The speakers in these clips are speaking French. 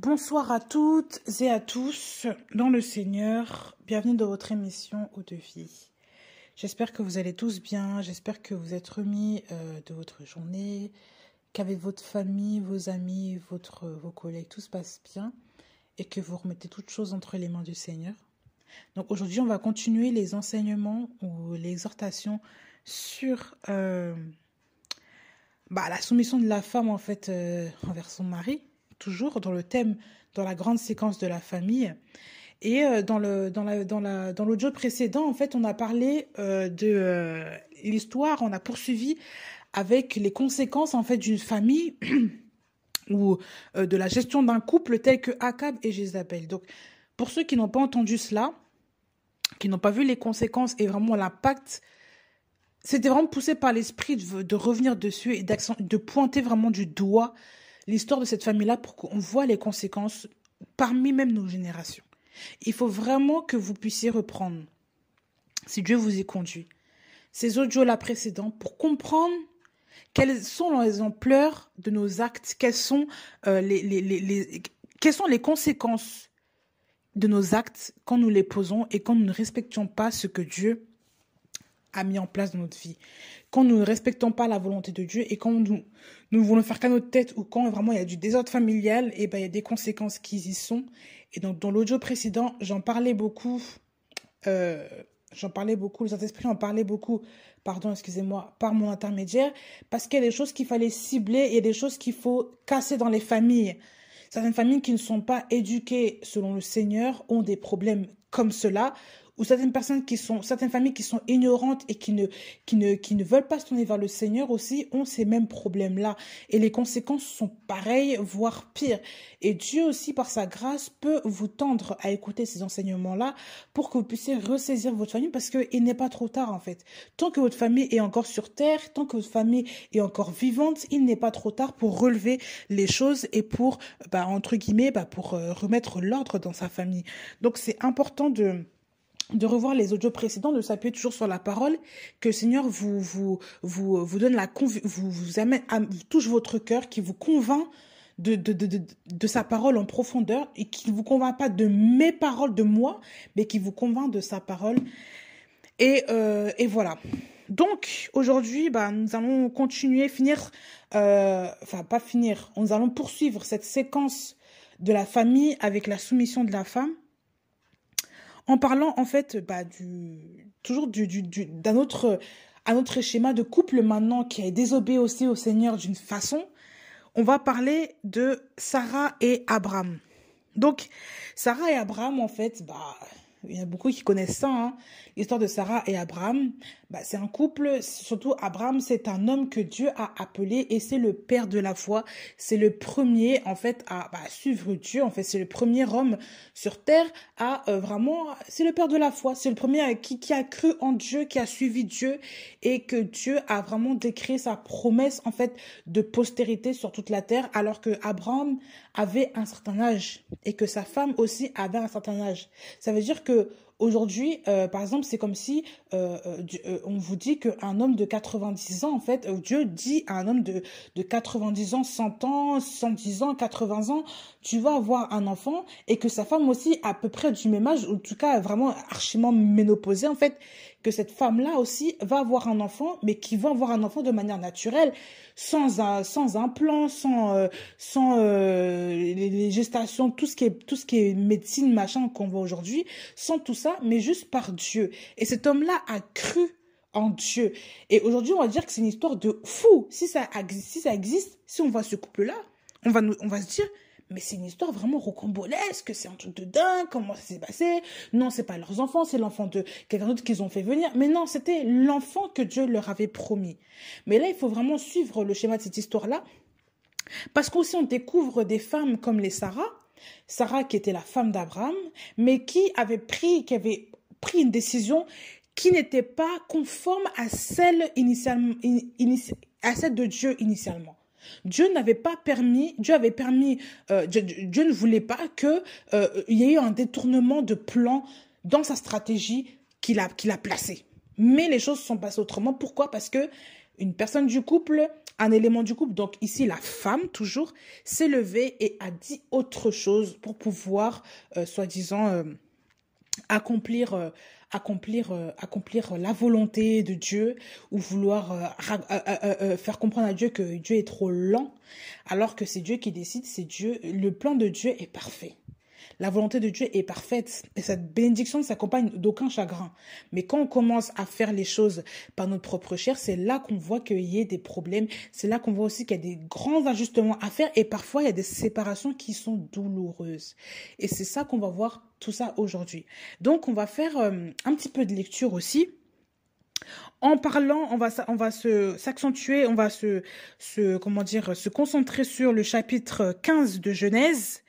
Bonsoir à toutes et à tous dans le Seigneur. Bienvenue dans votre émission Eau de vie. J'espère que vous allez tous bien. J'espère que vous êtes remis de votre journée, qu'avec votre famille, vos amis, vos collègues, tout se passe bien et que vous remettez toutes choses entre les mains du Seigneur. Donc aujourd'hui, on va continuer les enseignements ou l'exhortation sur la soumission de la femme en fait envers son mari. Toujours dans le thème, dans la grande séquence de la famille. Et dans l'audio précédent, en fait, on a parlé de l'histoire, on a poursuivi avec les conséquences, en fait, d'une famille ou de la gestion d'un couple tel que Akab et Jézabel. Donc, pour ceux qui n'ont pas entendu cela, qui n'ont pas vu les conséquences et vraiment l'impact, c'était vraiment poussé par l'esprit de revenir dessus et de pointer vraiment du doigt l'histoire de cette famille-là pour qu'on voit les conséquences parmi même nos générations. Il faut vraiment que vous puissiez reprendre, si Dieu vous y conduit, ces audios-là précédents pour comprendre quelles sont les ampleurs de nos actes, quelles sont les conséquences de nos actes quand nous les posons et quand nous ne respectons pas ce que Dieu a mis en place dans notre vie. Quand nous ne respectons pas la volonté de Dieu et quand nous voulons faire qu'à notre tête ou quand vraiment il y a du désordre familial, et il y a des conséquences qui y sont. Et donc dans l'audio précédent, j'en parlais beaucoup, le Saint-Esprit en parlait beaucoup, par mon intermédiaire, parce qu'il y a des choses qu'il fallait cibler, il y a des choses qu'il faut casser dans les familles. Certaines familles qui ne sont pas éduquées selon le Seigneur ont des problèmes comme cela, ou certaines familles qui sont ignorantes et qui ne veulent pas se tourner vers le Seigneur aussi ont ces mêmes problèmes-là. Et les conséquences sont pareilles, voire pires. Et Dieu aussi, par sa grâce, peut vous tendre à écouter ces enseignements-là pour que vous puissiez ressaisir votre famille parce qu'il n'est pas trop tard en fait. Tant que votre famille est encore sur terre, tant que votre famille est encore vivante, il n'est pas trop tard pour relever les choses et pour, pour remettre l'ordre dans sa famille. Donc c'est important de revoir les audios précédents, de s'appuyer toujours sur la parole, que le Seigneur vous donne vous amène, touche votre cœur, qui vous convainc de sa parole en profondeur et qui ne vous convainc pas de mes paroles, de moi, mais qui vous convainc de sa parole. Et voilà. Donc, aujourd'hui, nous allons continuer, nous allons poursuivre cette séquence de la famille avec la soumission de la femme. En parlant en fait d'un autre schéma de couple maintenant qui a désobéi aussi au Seigneur d'une façon, on va parler de Sarah et Abraham. Donc Sarah et Abraham en fait, il y a beaucoup qui connaissent ça, hein. L'histoire de Sarah et Abraham, c'est un couple, surtout Abraham, c'est un homme que Dieu a appelé et c'est le père de la foi. C'est le premier, en fait, à suivre Dieu. En fait, c'est le premier homme sur terre c'est le père de la foi. C'est le premier qui a cru en Dieu, qui a suivi Dieu et que Dieu a vraiment décrété sa promesse, en fait, de postérité sur toute la terre alors que Abraham avait un certain âge et que sa femme aussi avait un certain âge. Ça veut dire que aujourd'hui, par exemple, c'est comme si on vous dit qu'un homme de 90 ans, en fait, Dieu dit à un homme de 90 ans, 100 ans, 110 ans, 80 ans, tu vas avoir un enfant et que sa femme aussi, à peu près du même âge, ou en tout cas vraiment archiment ménopausée, en fait, que cette femme-là aussi va avoir un enfant, mais qui va avoir un enfant de manière naturelle, sans implant, sans les gestations, tout ce qui est médecine, machin qu'on voit aujourd'hui, sans tout ça, mais juste par Dieu. Et cet homme-là a cru en Dieu. Et aujourd'hui, on va dire que c'est une histoire de fou. Si ça existe, si on voit ce couple-là, on va se dire, mais c'est une histoire vraiment rocambolesque, c'est un truc de dingue, comment ça s'est passé? Non, c'est pas leurs enfants, c'est l'enfant de quelqu'un d'autre qu'ils ont fait venir. Mais non, c'était l'enfant que Dieu leur avait promis. Mais là, il faut vraiment suivre le schéma de cette histoire-là. Parce qu'aussi, on découvre des femmes comme les Sarah qui était la femme d'Abraham, mais qui avait pris une décision qui n'était pas conforme à celle à celle de Dieu initialement. Dieu ne voulait pas que il y ait eu un détournement de plan dans sa stratégie qu'il a placée. Mais les choses sont passées autrement. Pourquoi? Parce que une personne du couple, un élément du couple, donc ici la femme toujours, s'est levée et a dit autre chose pour pouvoir, soi-disant, accomplir la volonté de Dieu ou vouloir faire comprendre à Dieu que Dieu est trop lent, alors que c'est Dieu qui décide, c'est Dieu, le plan de Dieu est parfait. La volonté de Dieu est parfaite et cette bénédiction ne s'accompagne d'aucun chagrin. Mais quand on commence à faire les choses par notre propre chair, c'est là qu'on voit qu'il y a des problèmes. C'est là qu'on voit aussi qu'il y a des grands ajustements à faire et parfois il y a des séparations qui sont douloureuses. Et c'est ça qu'on va voir tout ça aujourd'hui. Donc on va faire un petit peu de lecture aussi. En parlant, on va s'accentuer, on va se concentrer sur le chapitre 15 de Genèse.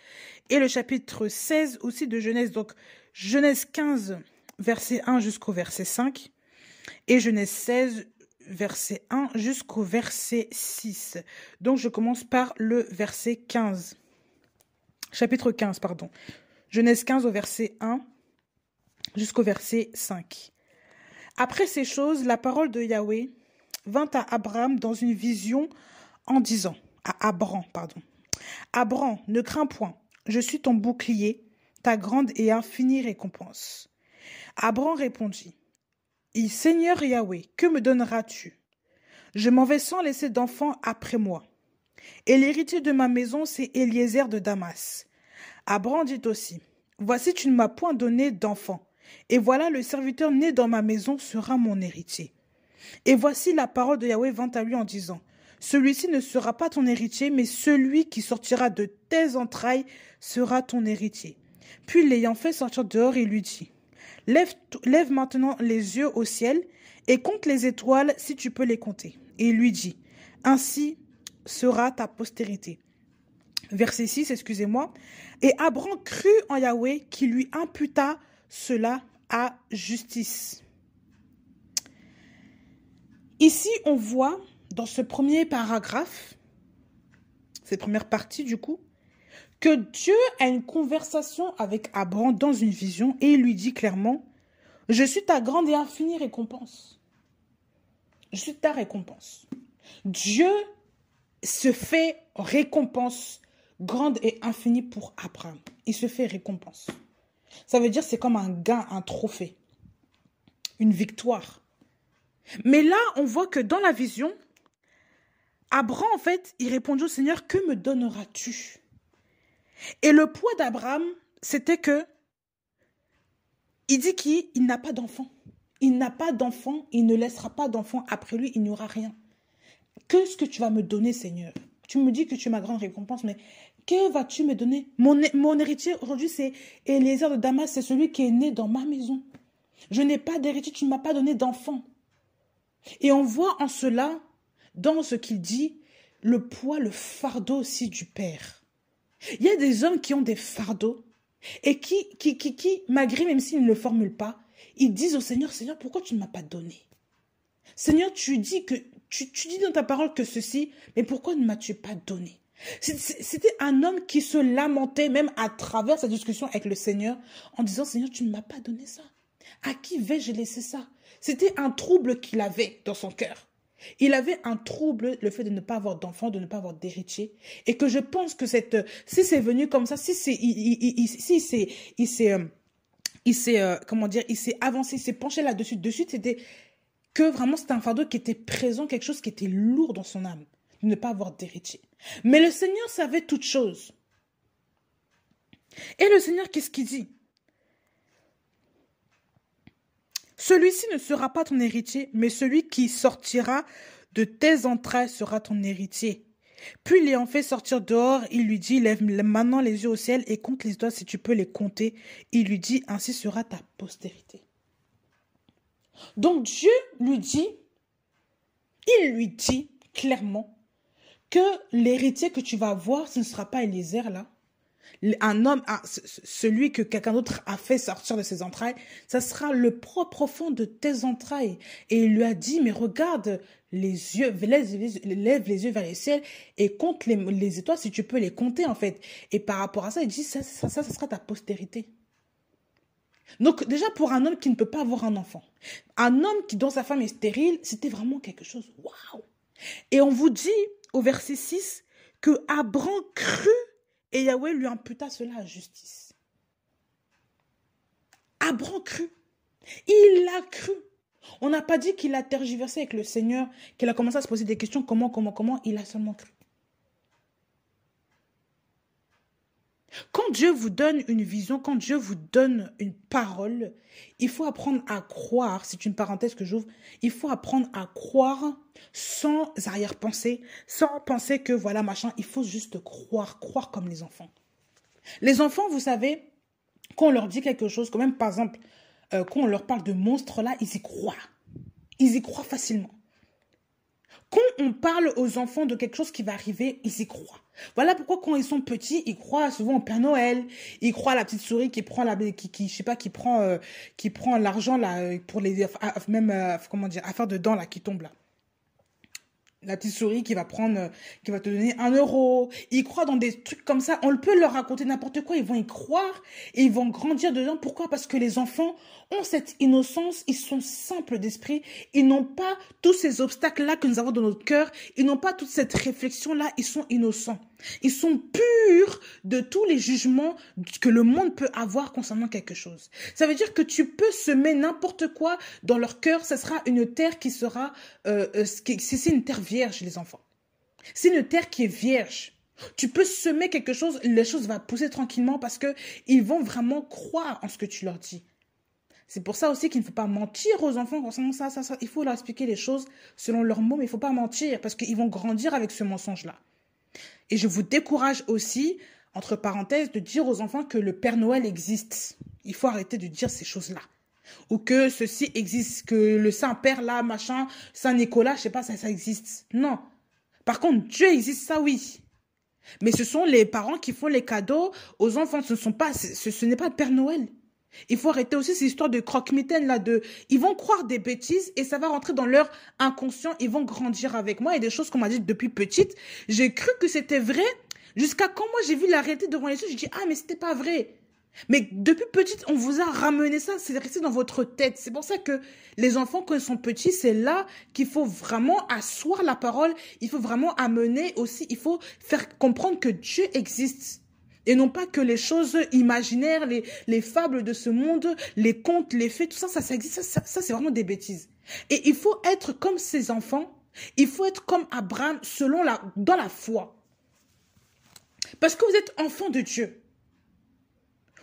Et le chapitre 16 aussi de Genèse, donc Genèse 15, verset 1 jusqu'au verset 5, et Genèse 16, verset 1 jusqu'au verset 6. Donc je commence par le verset 15, chapitre 15, pardon. Genèse 15 au verset 1 jusqu'au verset 5. Après ces choses, la parole de Yahweh vint à Abraham dans une vision en disant, à Abram, pardon. Abram, ne crains point. Je suis ton bouclier, ta grande et infinie récompense. Abram répondit, Seigneur Yahweh, que me donneras-tu? Je m'en vais sans laisser d'enfant après moi. Et l'héritier de ma maison, c'est Eliezer de Damas. Abram dit aussi, voici, tu ne m'as point donné d'enfant, et voilà, le serviteur né dans ma maison sera mon héritier. Et voici la parole de Yahweh vint à lui en disant, celui-ci ne sera pas ton héritier, mais celui qui sortira de tes entrailles sera ton héritier. Puis l'ayant fait sortir dehors, il lui dit, lève maintenant les yeux au ciel et compte les étoiles si tu peux les compter. Et il lui dit, ainsi sera ta postérité. Verset 6, excusez-moi. Et Abram crut en Yahweh qui lui imputa cela à justice. Ici, on voit dans ce premier paragraphe, cette première partie du coup, que Dieu a une conversation avec Abram dans une vision et il lui dit clairement, je suis ta grande et infinie récompense. Je suis ta récompense. Dieu se fait récompense grande et infinie pour Abraham. Il se fait récompense. Ça veut dire c'est comme un gain, un trophée, une victoire. Mais là, on voit que dans la vision, Abraham, en fait, il répondit au Seigneur, que me donneras-tu? Et le poids d'Abraham, c'était que, il dit qu'il n'a pas d'enfant. Il n'a pas d'enfant, il ne laissera pas d'enfant. Après lui, il n'y aura rien. Qu'est-ce que tu vas me donner, Seigneur? Tu me dis que tu es ma grande récompense, mais que vas-tu me donner? Mon héritier, aujourd'hui, c'est Eliezer de Damas, c'est celui qui est né dans ma maison. Je n'ai pas d'héritier, tu ne m'as pas donné d'enfant. Et on voit en cela, dans ce qu'il dit, le poids, le fardeau aussi du Père. Il y a des hommes qui ont des fardeaux et qui malgré, même s'ils ne le formulent pas, ils disent au Seigneur, Seigneur, pourquoi tu ne m'as pas donné? Seigneur, tu dis dans ta parole que ceci, mais pourquoi ne m'as-tu pas donné? C'était un homme qui se lamentait même à travers sa discussion avec le Seigneur en disant, Seigneur, tu ne m'as pas donné ça. À qui vais-je laisser ça? C'était un trouble qu'il avait dans son cœur. Il avait un trouble, le fait de ne pas avoir d'enfant, de ne pas avoir d'héritier. Et que je pense que si c'est venu comme ça, il s'est avancé, il s'est penché là-dessus. De suite, c'était que vraiment c'était un fardeau qui était présent, quelque chose qui était lourd dans son âme, de ne pas avoir d'héritier. Mais le Seigneur savait toutes choses. Et le Seigneur, qu'est-ce qu'il dit? Celui-ci ne sera pas ton héritier, mais celui qui sortira de tes entrailles sera ton héritier. Puis l'ayant fait sortir dehors, il lui dit, lève maintenant les yeux au ciel et compte les étoiles si tu peux les compter. Il lui dit, ainsi sera ta postérité. Donc Dieu lui dit, il lui dit clairement que l'héritier que tu vas avoir, ce ne sera pas Eliezer là. Un homme, celui que quelqu'un d'autre a fait sortir de ses entrailles, ça sera le propre fond de tes entrailles. Et il lui a dit, mais regarde les yeux, lève les yeux vers le ciel et compte les étoiles si tu peux les compter en fait. Et par rapport à ça, il dit, ça sera ta postérité. Donc déjà pour un homme qui ne peut pas avoir un enfant, un homme qui dont sa femme est stérile, c'était vraiment quelque chose. Waouh! Et on vous dit au verset 6 que Abraham crut et Yahweh lui imputa cela à justice. Abraham crut. Il a cru. On n'a pas dit qu'il a tergiversé avec le Seigneur, qu'il a commencé à se poser des questions, comment, il a seulement cru. Quand Dieu vous donne une vision, quand Dieu vous donne une parole, il faut apprendre à croire, c'est une parenthèse que j'ouvre, il faut apprendre à croire sans arrière-pensée, sans penser que voilà, machin, il faut juste croire, croire comme les enfants. Les enfants, vous savez, quand on leur dit quelque chose, quand même par exemple, quand on leur parle de monstres là, ils y croient. Ils y croient facilement. Quand on parle aux enfants de quelque chose qui va arriver, ils y croient. Voilà pourquoi quand ils sont petits, ils croient souvent au Père Noël. Ils croient à la petite souris qui prend qui prend l'argent là pour les comment dire, affaires de dents là qui tombent là. La petite souris qui va te donner 1 euro. Ils croient dans des trucs comme ça. On peut leur raconter n'importe quoi. Ils vont y croire et ils vont grandir dedans. Pourquoi? Parce que les enfants ont cette innocence. Ils sont simples d'esprit. Ils n'ont pas tous ces obstacles-là que nous avons dans notre cœur. Ils n'ont pas toute cette réflexion-là. Ils sont innocents. Ils sont purs de tous les jugements que le monde peut avoir concernant quelque chose. Ça veut dire que tu peux semer n'importe quoi dans leur cœur. Ce sera une terre qui sera... c'est une terre vierge, les enfants. C'est une terre qui est vierge. Tu peux semer quelque chose, les choses vont pousser tranquillement parce qu'ils vont vraiment croire en ce que tu leur dis. C'est pour ça aussi qu'il ne faut pas mentir aux enfants concernant ça. Il faut leur expliquer les choses selon leurs mots, mais il ne faut pas mentir parce qu'ils vont grandir avec ce mensonge-là. Et je vous décourage aussi, entre parenthèses, de dire aux enfants que le Père Noël existe. Il faut arrêter de dire ces choses-là. Ou que ceci existe, que le Saint-Père là, machin, Saint-Nicolas, je sais pas, ça existe. Non. Par contre, Dieu existe, ça oui. Mais ce sont les parents qui font les cadeaux aux enfants. Ce n'est pas le Père Noël. Il faut arrêter aussi ces histoires de croque-mitaine là ils vont croire des bêtises et ça va rentrer dans leur inconscient, ils vont grandir avec moi. Il y a des choses qu'on m'a dites depuis petite, j'ai cru que c'était vrai jusqu'à quand moi j'ai vu la réalité devant les yeux, je dis ah mais c'était pas vrai. Mais depuis petite, on vous a ramené ça, c'est resté dans votre tête. C'est pour ça que les enfants, quand ils sont petits, c'est là qu'il faut vraiment asseoir la parole, il faut vraiment amener aussi, il faut faire comprendre que Dieu existe. Et non pas que les choses imaginaires, les fables de ce monde, les contes, les faits, tout ça, ça existe. Ça c'est vraiment des bêtises. Et il faut être comme ces enfants. Il faut être comme Abraham dans la foi. Parce que vous êtes enfant de Dieu.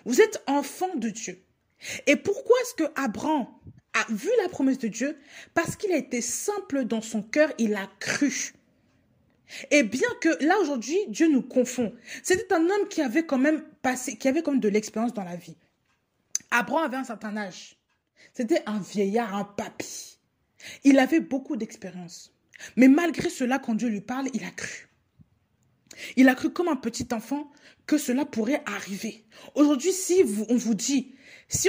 Vous êtes enfant de Dieu. Et pourquoi est-ce que Abraham a vu la promesse de Dieu? Parce qu'il a été simple dans son cœur, il a cru. Et bien que là aujourd'hui, Dieu nous confond. C'était un homme qui avait quand même de l'expérience dans la vie. Abraham avait un certain âge. C'était un vieillard, un papy. Il avait beaucoup d'expérience. Mais malgré cela, quand Dieu lui parle, il a cru. Il a cru comme un petit enfant que cela pourrait arriver. Aujourd'hui, si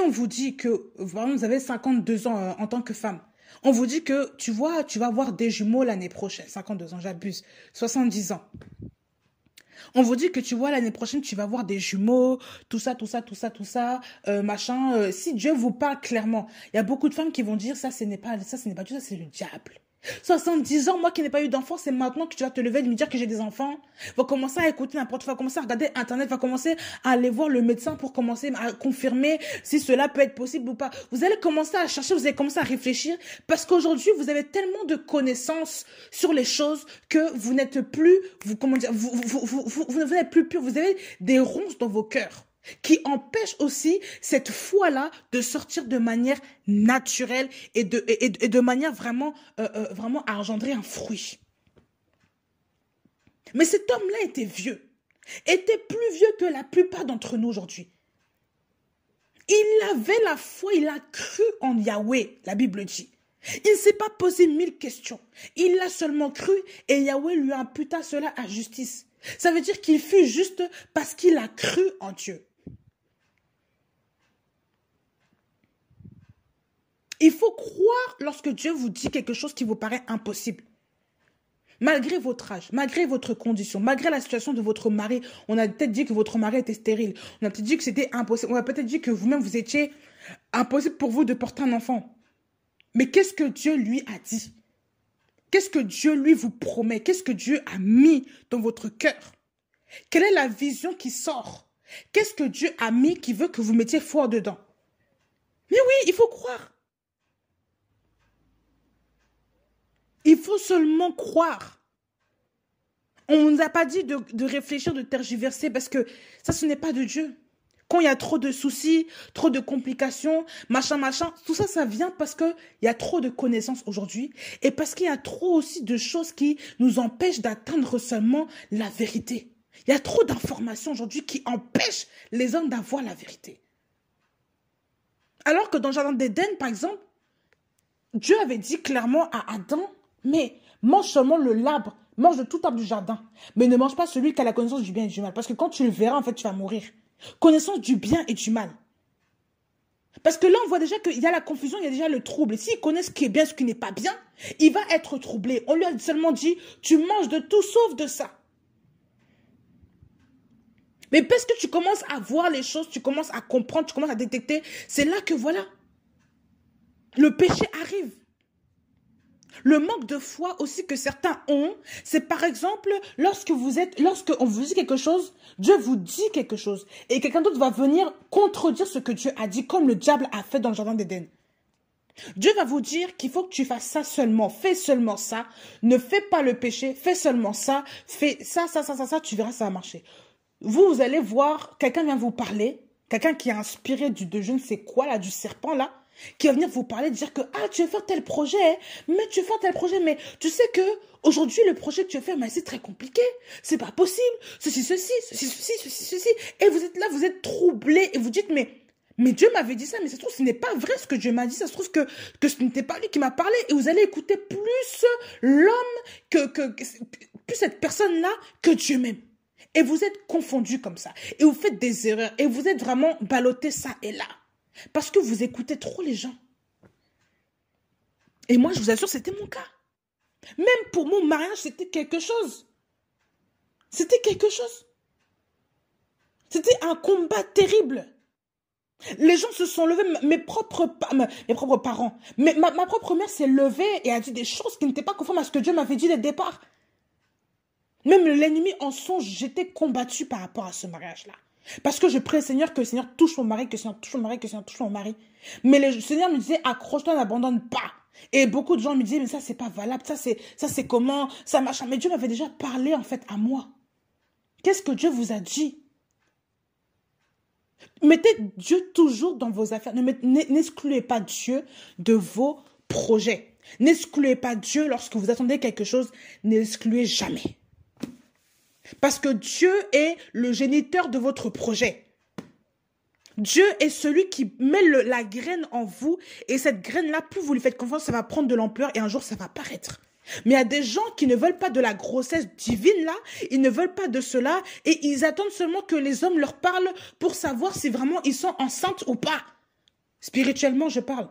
on vous dit que vous avez 52 ans en tant que femme, on vous dit que tu vas avoir des jumeaux l'année prochaine. 52 ans, j'abuse. 70 ans. On vous dit que tu vois l'année prochaine, tu vas avoir des jumeaux, tout ça, machin. Si Dieu vous parle clairement, il y a beaucoup de femmes qui vont dire ça, ce n'est pas Dieu, ça c'est le diable. 70 ans, moi qui n'ai pas eu d'enfant, c'est maintenant que tu vas te lever et me dire que j'ai des enfants. Va commencer à écouter n'importe quoi, va commencer à regarder Internet, va commencer à aller voir le médecin pour commencer à confirmer si cela peut être possible ou pas. Vous allez commencer à chercher, vous allez commencer à réfléchir parce qu'aujourd'hui, vous avez tellement de connaissances sur les choses que vous n'êtes plus, vous n'êtes plus pur, vous avez des ronces dans vos cœurs qui empêche aussi cette foi-là de sortir de manière naturelle et de manière vraiment à engendrer un fruit. Mais cet homme-là était vieux, était plus vieux que la plupart d'entre nous aujourd'hui. Il avait la foi, il a cru en Yahweh, la Bible dit. Il ne s'est pas posé 1000 questions. Il a seulement cru et Yahweh lui imputa cela à justice. Ça veut dire qu'il fut juste parce qu'il a cru en Dieu. Il faut croire lorsque Dieu vous dit quelque chose qui vous paraît impossible. Malgré votre âge, malgré votre condition, malgré la situation de votre mari, on a peut-être dit que votre mari était stérile. On a peut-être dit que c'était impossible. On a peut-être dit que vous-même, vous étiez Impossible pour vous de porter un enfant. Mais qu'est-ce que Dieu lui a dit? Qu'est-ce que Dieu lui vous promet? Qu'est-ce que Dieu a mis dans votre cœur? Quelle est la vision qui sort? Qu'est-ce que Dieu a mis qui veut que vous mettiez foi dedans? Mais oui, il faut croire. Il faut seulement croire. On ne nous a pas dit de réfléchir, de tergiverser, parce que ça, ce n'est pas de Dieu. Quand il y a trop de soucis, trop de complications, machin, tout ça, ça vient parce qu'il y a trop de connaissances aujourd'hui et parce qu'il y a trop aussi de choses qui nous empêchent d'atteindre seulement la vérité. Il y a trop d'informations aujourd'hui qui empêchent les hommes d'avoir la vérité. Alors que dans le jardin d'Éden, par exemple, Dieu avait dit clairement à Adam, mais mange seulement l'arbre, mange de tout arbre du jardin, mais ne mange pas celui qui a la connaissance du bien et du mal, parce que quand tu le verras, en fait, tu vas mourir. Connaissance du bien et du mal. Parce que là, on voit déjà qu'il y a la confusion, il y a déjà le trouble. Et s'il connaît ce qui est bien, ce qui n'est pas bien, il va être troublé. On lui a seulement dit, tu manges de tout sauf de ça. Mais parce que tu commences à voir les choses, tu commences à comprendre, tu commences à détecter, c'est là que voilà, le péché arrive. Le manque de foi aussi que certains ont, c'est par exemple, lorsqu'on vous dit quelque chose, Dieu vous dit quelque chose, et quelqu'un d'autre va venir contredire ce que Dieu a dit, comme le diable a fait dans le jardin d'Éden. Dieu va vous dire qu'il faut que tu fasses ça seulement, fais seulement ça, ne fais pas le péché, fais seulement ça, fais ça, tu verras, ça va marcher. Vous allez voir, quelqu'un vient vous parler, quelqu'un qui est inspiré de je ne sais quoi, là, du serpent, là, qui va venir vous parler, dire que ah, tu veux faire tel projet, mais tu tu sais que aujourd'hui le projet que tu veux faire, mais c'est très compliqué, c'est pas possible, ceci. Et vous êtes là, vous êtes troublé et vous dites mais Dieu m'avait dit ça, mais ça se trouve ce n'est pas vrai ce que Dieu m'a dit, ça se trouve que ce n'était pas lui qui m'a parlé, et vous allez écouter plus l'homme plus cette personne-là que Dieu même. Et vous êtes confondus comme ça, et vous faites des erreurs, et vous êtes vraiment ballottés ça et là. Parce que vous écoutez trop les gens. Et moi, je vous assure, c'était mon cas. Même pour mon mariage, c'était quelque chose. C'était quelque chose. C'était un combat terrible. Les gens se sont levés, mes propres parents. Ma propre mère s'est levée et a dit des choses qui n'étaient pas conformes à ce que Dieu m'avait dit dès le départ. Même l'ennemi en songe, j'étais combattue par rapport à ce mariage-là. Parce que je prie au Seigneur que le Seigneur touche mon mari, que le Seigneur touche mon mari, que le Seigneur touche mon mari. Mais le Seigneur me disait, accroche-toi, n'abandonne pas. Et beaucoup de gens me disaient, mais ça, c'est pas valable, ça, c'est comment, ça marche. Mais Dieu m'avait déjà parlé, en fait, à moi. Qu'est-ce que Dieu vous a dit? Mettez Dieu toujours dans vos affaires. N'excluez pas Dieu de vos projets. N'excluez pas Dieu lorsque vous attendez quelque chose. N'excluez jamais. Parce que Dieu est le géniteur de votre projet. Dieu est celui qui met la graine en vous. Et cette graine-là, plus vous lui faites confiance, ça va prendre de l'ampleur et un jour, ça va paraître. Mais il y a des gens qui ne veulent pas de la grossesse divine là. Ils ne veulent pas de cela. Et ils attendent seulement que les hommes leur parlent pour savoir si vraiment ils sont enceintes ou pas. Spirituellement, je parle.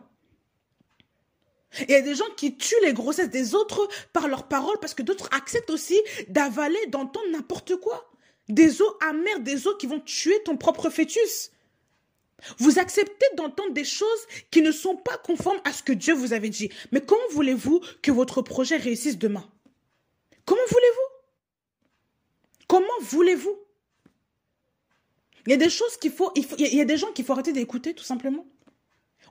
Il y a des gens qui tuent les grossesses des autres par leurs paroles parce que d'autres acceptent aussi d'avaler, d'entendre n'importe quoi. Des eaux amères, des eaux qui vont tuer ton propre fœtus. Vous acceptez d'entendre des choses qui ne sont pas conformes à ce que Dieu vous avait dit. Mais comment voulez-vous que votre projet réussisse demain? Comment voulez-vous? Comment voulez-vous? Il y a des choses il y a des gens qu'il faut arrêter d'écouter tout simplement.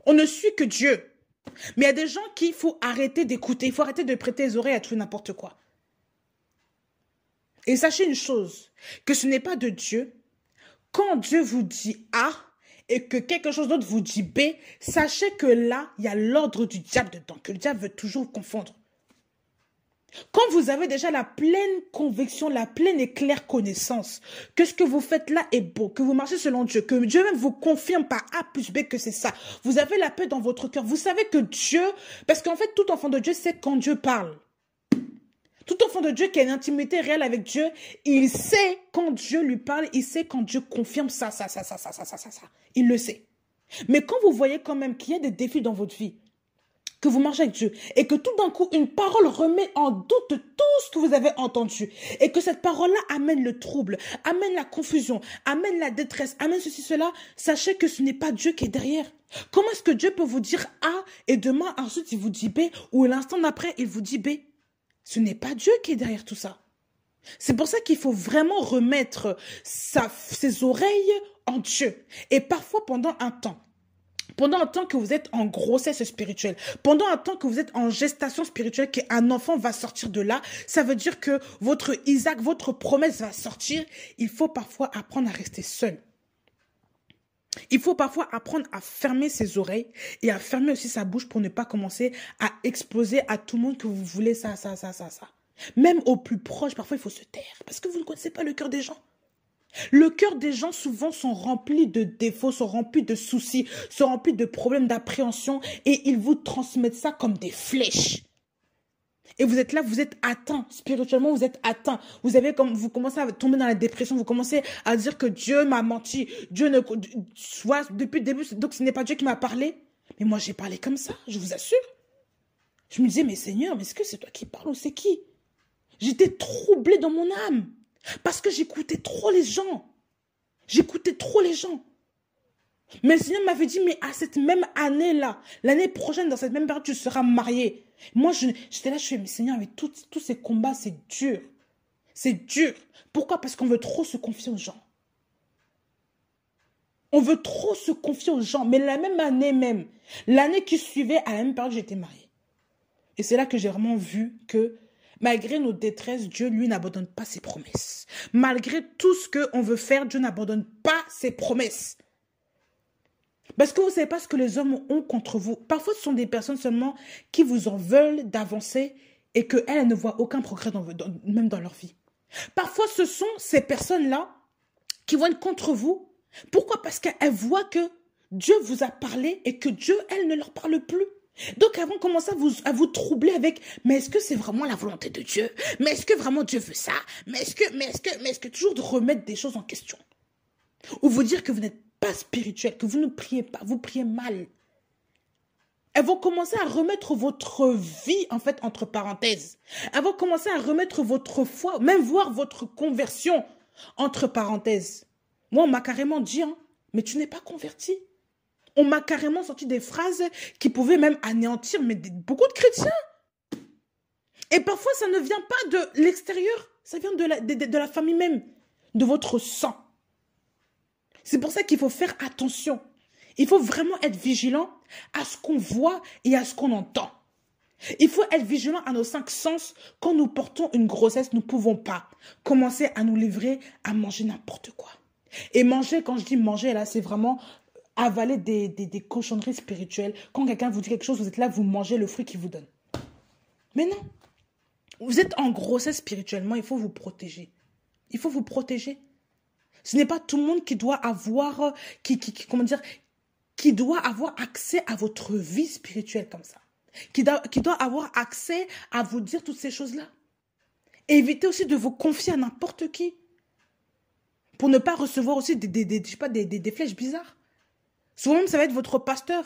On ne suit que Dieu. Mais il y a des gens qu'il faut arrêter d'écouter. Il faut arrêter de prêter les oreilles à tout et n'importe quoi. Et sachez une chose, que ce n'est pas de Dieu. Quand Dieu vous dit A et que quelque chose d'autre vous dit B, sachez que là, il y a l'ordre du diable dedans, que le diable veut toujours confondre. Quand vous avez déjà la pleine conviction, la pleine et claire connaissance que ce que vous faites là est beau, que vous marchez selon Dieu, que Dieu même vous confirme par A plus B que c'est ça. Vous avez la paix dans votre cœur. Vous savez que Dieu, parce qu'en fait, tout enfant de Dieu sait quand Dieu parle. Tout enfant de Dieu qui a une intimité réelle avec Dieu, il sait quand Dieu lui parle, il sait quand Dieu confirme ça. Il le sait. Mais quand vous voyez quand même qu'il y a des défis dans votre vie, que vous marchez avec Dieu et que tout d'un coup, une parole remet en doute tout ce que vous avez entendu et que cette parole-là amène le trouble, amène la confusion, amène la détresse, amène ceci, cela, sachez que ce n'est pas Dieu qui est derrière. Comment est-ce que Dieu peut vous dire A et demain, ensuite, il vous dit B ou l'instant d'après, il vous dit B? Ce n'est pas Dieu qui est derrière tout ça. C'est pour ça qu'il faut vraiment remettre ses oreilles en Dieu. Et parfois, pendant un temps que vous êtes en grossesse spirituelle, pendant un temps que vous êtes en gestation spirituelle, qu'un enfant va sortir de là, ça veut dire que votre Isaac, votre promesse va sortir. Il faut parfois apprendre à rester seul. Il faut parfois apprendre à fermer ses oreilles et à fermer aussi sa bouche pour ne pas commencer à exploser à tout le monde que vous voulez ça. Même aux plus proches, parfois il faut se taire parce que vous ne connaissez pas le cœur des gens. Le cœur des gens souvent sont remplis de défauts, sont remplis de soucis, sont remplis de problèmes d'appréhension et ils vous transmettent ça comme des flèches. Et vous êtes là, vous êtes atteint, spirituellement vous êtes atteint. Vous commencez à tomber dans la dépression, vous commencez à dire que Dieu m'a menti, soit depuis le début, donc ce n'est pas Dieu qui m'a parlé. Mais moi j'ai parlé comme ça, je vous assure. Je me disais, mais Seigneur, mais est-ce que c'est toi qui parles ou c'est qui? J'étais troublée dans mon âme. Parce que j'écoutais trop les gens. Mais le Seigneur m'avait dit, mais à cette même année-là, l'année prochaine, dans cette même période, tu seras marié. Moi, j'étais là, je fais, mais Seigneur, avec tous ces combats, c'est dur. C'est dur. Pourquoi? Parce qu'on veut trop se confier aux gens. On veut trop se confier aux gens. Mais la même année même, l'année qui suivait, à la même période, j'étais mariée. Et c'est là que j'ai vraiment vu que malgré nos détresses, Dieu, lui, n'abandonne pas ses promesses. Malgré tout ce qu'on veut faire, Dieu n'abandonne pas ses promesses. Parce que vous ne savez pas ce que les hommes ont contre vous. Parfois, ce sont des personnes seulement qui vous en veulent d'avancer et qu'elles ne voient aucun progrès même dans leur vie. Parfois, ce sont ces personnes-là qui vont être contre vous. Pourquoi? Parce qu'elles voient que Dieu vous a parlé et que Dieu, elle, ne leur parle plus. Donc, elles vont commencer à vous troubler avec, mais est-ce que c'est vraiment la volonté de Dieu? Mais est-ce que vraiment Dieu veut ça? Mais est-ce que toujours de remettre des choses en question? Ou vous dire que vous n'êtes pas spirituel, que vous ne priez pas, vous priez mal. Elles vont commencer à remettre votre vie, en fait, entre parenthèses. Elles vont commencer à remettre votre foi, même voir votre conversion, entre parenthèses. Moi, on m'a carrément dit, hein, mais tu n'es pas converti. On m'a carrément sorti des phrases qui pouvaient même anéantir beaucoup de chrétiens. Et parfois, ça ne vient pas de l'extérieur, ça vient de la famille même, de votre sang. C'est pour ça qu'il faut faire attention. Il faut vraiment être vigilant à ce qu'on voit et à ce qu'on entend. Il faut être vigilant à nos 5 sens. Quand nous portons une grossesse, nous ne pouvons pas commencer à nous livrer à manger n'importe quoi. Et manger, quand je dis manger, là, c'est vraiment avaler des cochonneries spirituelles. Quand quelqu'un vous dit quelque chose, vous êtes là, vous mangez le fruit qu'il vous donne. Mais non. Vous êtes en grossesse spirituellement, il faut vous protéger. Il faut vous protéger. Ce n'est pas tout le monde qui doit avoir, qui doit avoir accès à votre vie spirituelle comme ça. Qui doit avoir accès à vous dire toutes ces choses-là. Évitez aussi de vous confier à n'importe qui. Pour ne pas recevoir aussi des flèches bizarres. Souvent même, ça va être votre pasteur.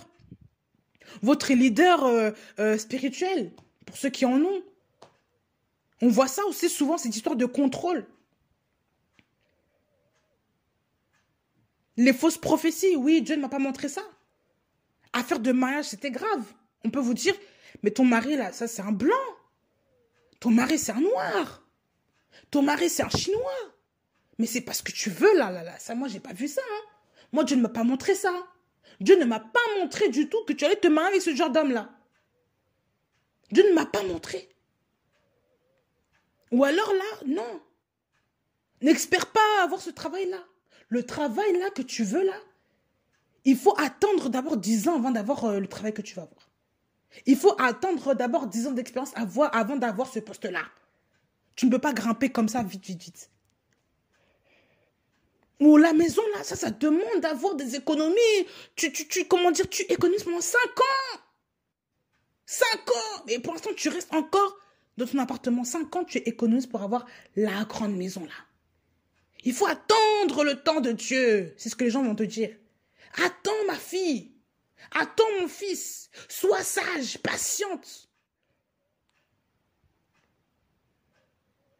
Votre leader spirituel. Pour ceux qui en ont. On voit ça aussi souvent, cette histoire de contrôle. Les fausses prophéties, oui, Dieu ne m'a pas montré ça. Affaire de mariage, c'était grave. On peut vous dire, mais ton mari, là, ça, c'est un blanc. Ton mari, c'est un noir. Ton mari, c'est un chinois. Mais c'est parce que tu veux, là. Ça, moi, j'ai pas vu ça. Hein. Moi, Dieu ne m'a pas montré ça. Dieu ne m'a pas montré du tout que tu allais te marier avec ce genre d'homme-là. Dieu ne m'a pas montré. Ou alors, là, non. N'espère pas avoir ce travail-là. Le travail là que tu veux là, il faut attendre d'abord 10 ans avant d'avoir le travail que tu vas avoir. Il faut attendre d'abord 10 ans d'expérience avant d'avoir ce poste-là. Tu ne peux pas grimper comme ça vite. Ou la maison là, ça demande d'avoir des économies. Tu économises pendant 5 ans. 5 ans. Et pour l'instant, tu restes encore dans ton appartement. 5 ans, tu économises pour avoir la grande maison là. Il faut attendre le temps de Dieu. C'est ce que les gens vont te dire. Attends, ma fille. Attends mon fils, sois sage, patiente.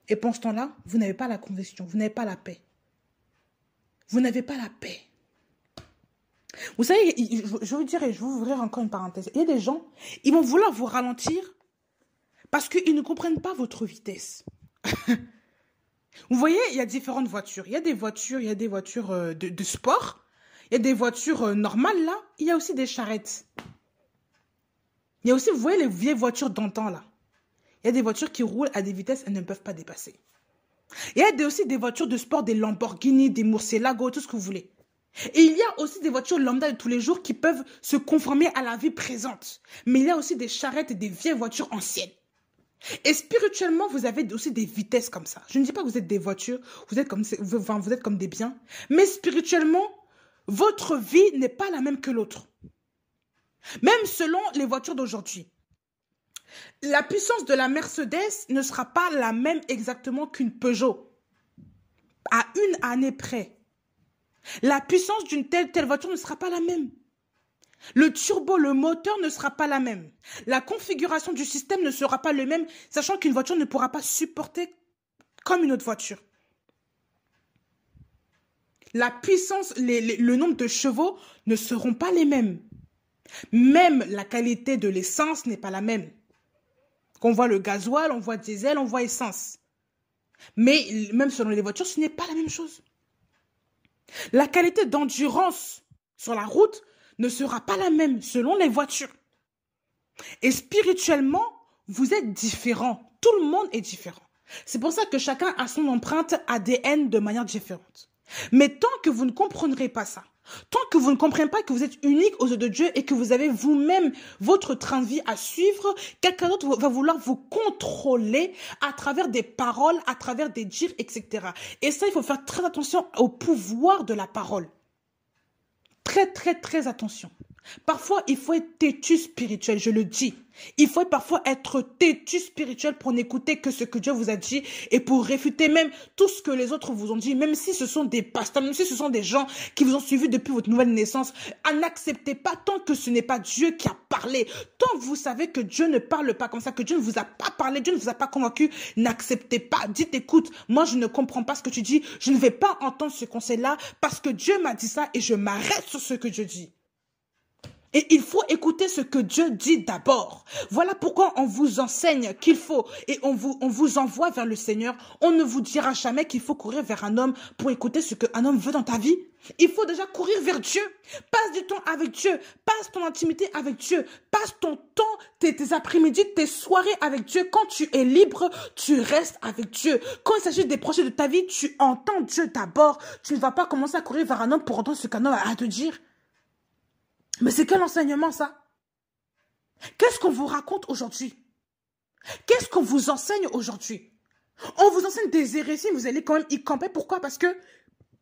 Et pendant ce temps-là, vous n'avez pas la conviction, vous n'avez pas la paix. Vous n'avez pas la paix. Vous savez, je vais vous dire et je vais vous ouvrir encore une parenthèse. Il y a des gens, ils vont vouloir vous ralentir parce qu'ils ne comprennent pas votre vitesse. Vous voyez, il y a différentes voitures. Il y a des voitures, de sport. Il y a des voitures normales, là. Il y a aussi des charrettes. Il y a aussi, vous voyez, les vieilles voitures d'antan, là. Il y a des voitures qui roulent à des vitesses elles ne peuvent pas dépasser. Il y a aussi des voitures de sport, des Lamborghini, des Murcielago, tout ce que vous voulez. Et il y a aussi des voitures lambda de tous les jours qui peuvent se conformer à la vie présente. Mais il y a aussi des charrettes et des vieilles voitures anciennes. Et spirituellement, vous avez aussi des vitesses comme ça. Je ne dis pas que vous êtes des voitures, vous êtes comme des biens. Mais spirituellement, votre vie n'est pas la même que l'autre. Même selon les voitures d'aujourd'hui. La puissance de la Mercedes ne sera pas la même exactement qu'une Peugeot. À une année près. La puissance d'une telle voiture ne sera pas la même. Le turbo, le moteur ne sera pas la même. La configuration du système ne sera pas le même, sachant qu'une voiture ne pourra pas supporter comme une autre voiture. La puissance, le nombre de chevaux ne seront pas les mêmes. Même la qualité de l'essence n'est pas la même. On voit le gasoil, on voit diesel, on voit essence. Mais même selon les voitures, ce n'est pas la même chose. La qualité d'endurance sur la route ne sera pas la même selon les voitures. Et spirituellement, vous êtes différents. Tout le monde est différent. C'est pour ça que chacun a son empreinte ADN de manière différente. Mais tant que vous ne comprendrez pas ça, tant que vous ne comprenez pas que vous êtes unique aux yeux de Dieu et que vous avez vous-même votre train de vie à suivre, quelqu'un d'autre va vouloir vous contrôler à travers des paroles, à travers des dires, etc. Et ça, il faut faire très attention au pouvoir de la parole. Très, très, très attention. Parfois, il faut être têtu spirituel, je le dis. Il faut parfois être têtu spirituel pour n'écouter que ce que Dieu vous a dit et pour réfuter même tout ce que les autres vous ont dit, même si ce sont des pasteurs, même si ce sont des gens qui vous ont suivi depuis votre nouvelle naissance. N'acceptez pas tant que ce n'est pas Dieu qui a parlé. Tant que vous savez que Dieu ne parle pas comme ça, que Dieu ne vous a pas parlé, Dieu ne vous a pas convaincu, n'acceptez pas. Dites, écoute, moi je ne comprends pas ce que tu dis, je ne vais pas entendre ce conseil-là parce que Dieu m'a dit ça et je m'arrête sur ce que Dieu dit. Et il faut écouter ce que Dieu dit d'abord. Voilà pourquoi on vous enseigne qu'il faut et on vous envoie vers le Seigneur. On ne vous dira jamais qu'il faut courir vers un homme pour écouter ce qu'un homme veut dans ta vie. Il faut déjà courir vers Dieu. Passe du temps avec Dieu. Passe ton intimité avec Dieu. Passe ton temps, tes après-midi, tes soirées avec Dieu. Quand tu es libre, tu restes avec Dieu. Quand il s'agit des projets de ta vie, tu entends Dieu d'abord. Tu ne vas pas commencer à courir vers un homme pour entendre ce qu'un homme a à te dire. Mais c'est quel enseignement ça? Qu'est-ce qu'on vous raconte aujourd'hui? Qu'est-ce qu'on vous enseigne aujourd'hui? On vous enseigne des hérésies, vous allez quand même y camper. Pourquoi? Parce que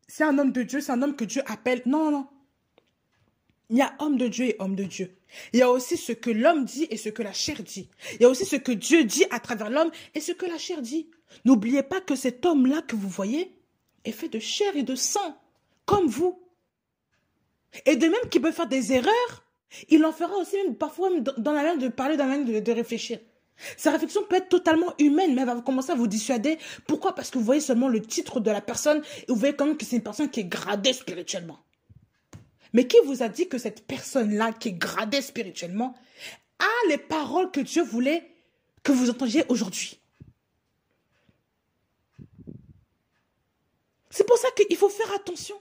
c'est un homme de Dieu, c'est un homme que Dieu appelle. Non, non. Il y a homme de Dieu et homme de Dieu. Il y a aussi ce que l'homme dit et ce que la chair dit. Il y a aussi ce que Dieu dit à travers l'homme et ce que la chair dit. N'oubliez pas que cet homme-là que vous voyez est fait de chair et de sang, comme vous. Et de même qu'il peut faire des erreurs, il en fera aussi même parfois dans la manière de parler, dans la manière de réfléchir. Sa réflexion peut être totalement humaine, mais elle va commencer à vous dissuader. Pourquoi? Parce que vous voyez seulement le titre de la personne et vous voyez quand même que c'est une personne qui est gradée spirituellement. Mais qui vous a dit que cette personne-là, qui est gradée spirituellement, a les paroles que Dieu voulait que vous entendiez aujourd'hui? C'est pour ça qu'il faut faire attention.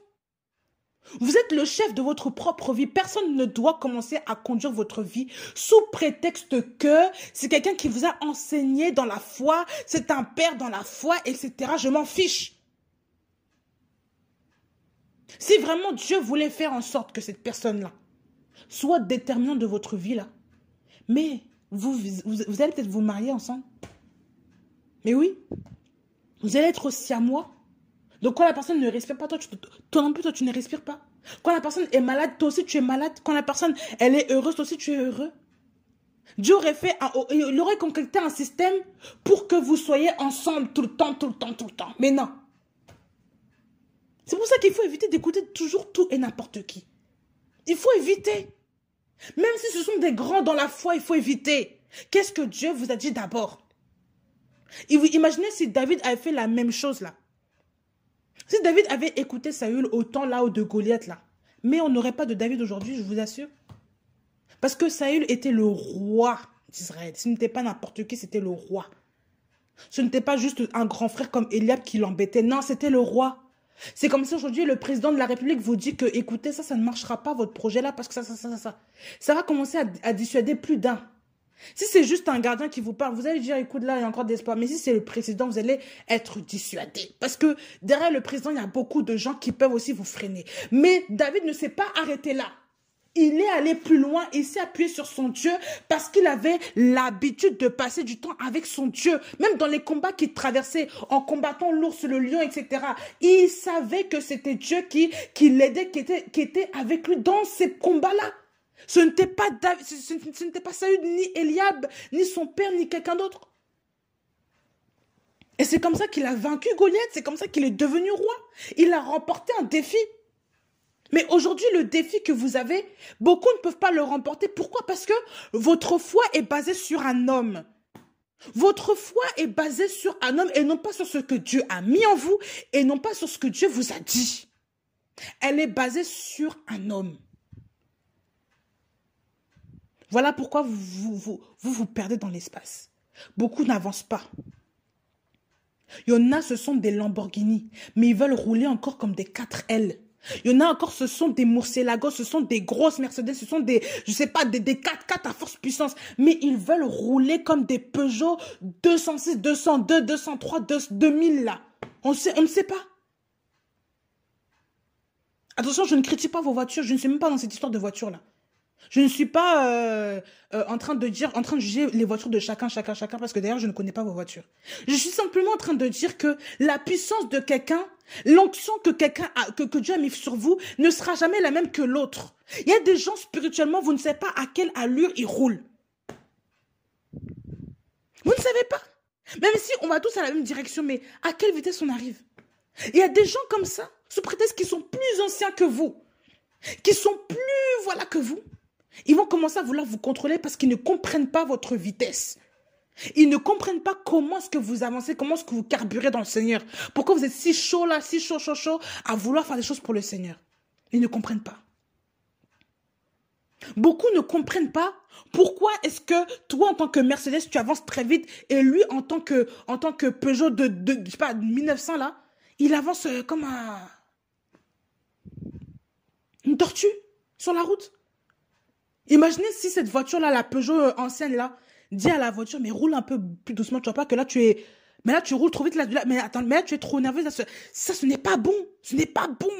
Vous êtes le chef de votre propre vie. Personne ne doit commencer à conduire votre vie sous prétexte que c'est quelqu'un qui vous a enseigné dans la foi, c'est un père dans la foi, etc. Je m'en fiche. Si vraiment Dieu voulait faire en sorte que cette personne-là soit déterminante de votre vie, là, mais vous allez peut-être vous marier ensemble. Mais oui, vous allez être siamois. Donc quand la personne ne respire pas, toi non plus, toi tu ne respires pas. Quand la personne est malade, toi aussi tu es malade. Quand la personne elle est heureuse, toi aussi tu es heureux. Dieu aurait fait, il aurait concocté un système pour que vous soyez ensemble tout le temps, tout le temps, tout le temps. Mais non. C'est pour ça qu'il faut éviter d'écouter toujours tout et n'importe qui. Il faut éviter. Même si ce sont des grands dans la foi, il faut éviter. Qu'est-ce que Dieu vous a dit d'abord? Imaginez si David avait fait la même chose là. Si David avait écouté Saül au temps là de Goliath là. Mais on n'aurait pas de David aujourd'hui, je vous assure. Parce que Saül était le roi d'Israël. Ce n'était pas n'importe qui, c'était le roi. Ce n'était pas juste un grand frère comme Eliab qui l'embêtait. Non, c'était le roi. C'est comme si aujourd'hui le président de la République vous dit que, écoutez, ça ne marchera pas votre projet là parce que ça. Ça va commencer à dissuader plus d'un. Si c'est juste un gardien qui vous parle, vous allez dire, écoute, là, il y a encore d'espoir. Mais si c'est le président, vous allez être dissuadé. Parce que derrière le président, il y a beaucoup de gens qui peuvent aussi vous freiner. Mais David ne s'est pas arrêté là. Il est allé plus loin, il s'est appuyé sur son Dieu parce qu'il avait l'habitude de passer du temps avec son Dieu. Même dans les combats qu'il traversait, en combattant l'ours, le lion, etc. Il savait que c'était Dieu qui l'aidait, qui était avec lui dans ces combats-là. Ce n'était pas David, ce n'était pas Saül, ni Eliab, ni son père, ni quelqu'un d'autre. Et c'est comme ça qu'il a vaincu Goliath, c'est comme ça qu'il est devenu roi. Il a remporté un défi. Mais aujourd'hui, le défi que vous avez, beaucoup ne peuvent pas le remporter. Pourquoi? Parce que votre foi est basée sur un homme. Votre foi est basée sur un homme et non pas sur ce que Dieu a mis en vous et non pas sur ce que Dieu vous a dit. Elle est basée sur un homme. Voilà pourquoi vous perdez dans l'espace. Beaucoup n'avancent pas. Il y en a, ce sont des Lamborghini, mais ils veulent rouler encore comme des 4L. Il y en a encore, ce sont des Murciélagos, ce sont des grosses Mercedes, ce sont des, je sais pas, des 4x4 à force puissance. Mais ils veulent rouler comme des Peugeot 206, 202, 203, 2000 là. On ne sait pas. Attention, je ne critique pas vos voitures, je ne suis même pas dans cette histoire de voiture là. Je ne suis pas en train de juger les voitures de chacun, parce que d'ailleurs, je ne connais pas vos voitures. Je suis simplement en train de dire que la puissance de quelqu'un, l'onction que que Dieu a mis sur vous, ne sera jamais la même que l'autre. Il y a des gens, spirituellement, vous ne savez pas à quelle allure ils roulent. Vous ne savez pas. Même si on va tous à la même direction, mais à quelle vitesse on arrive? Il y a des gens comme ça, sous prétexte qu'ils sont plus anciens que vous, qui sont plus, voilà, que vous. Ils vont commencer à vouloir vous contrôler parce qu'ils ne comprennent pas votre vitesse. Ils ne comprennent pas comment est-ce que vous avancez, comment est-ce que vous carburez dans le Seigneur. Pourquoi vous êtes si chaud là, si chaud, à vouloir faire des choses pour le Seigneur. Ils ne comprennent pas. Beaucoup ne comprennent pas pourquoi est-ce que toi, en tant que Mercedes, tu avances très vite et lui, en tant que Peugeot je sais pas, 1900 là, il avance comme une tortue sur la route. Imaginez si cette voiture-là, la Peugeot ancienne, là, dit à la voiture, mais roule un peu plus doucement, tu vois pas que là, mais là, tu roules trop vite, là, mais attends, mais là, tu es trop nerveuse, ce n'est pas bon, ce n'est pas bon.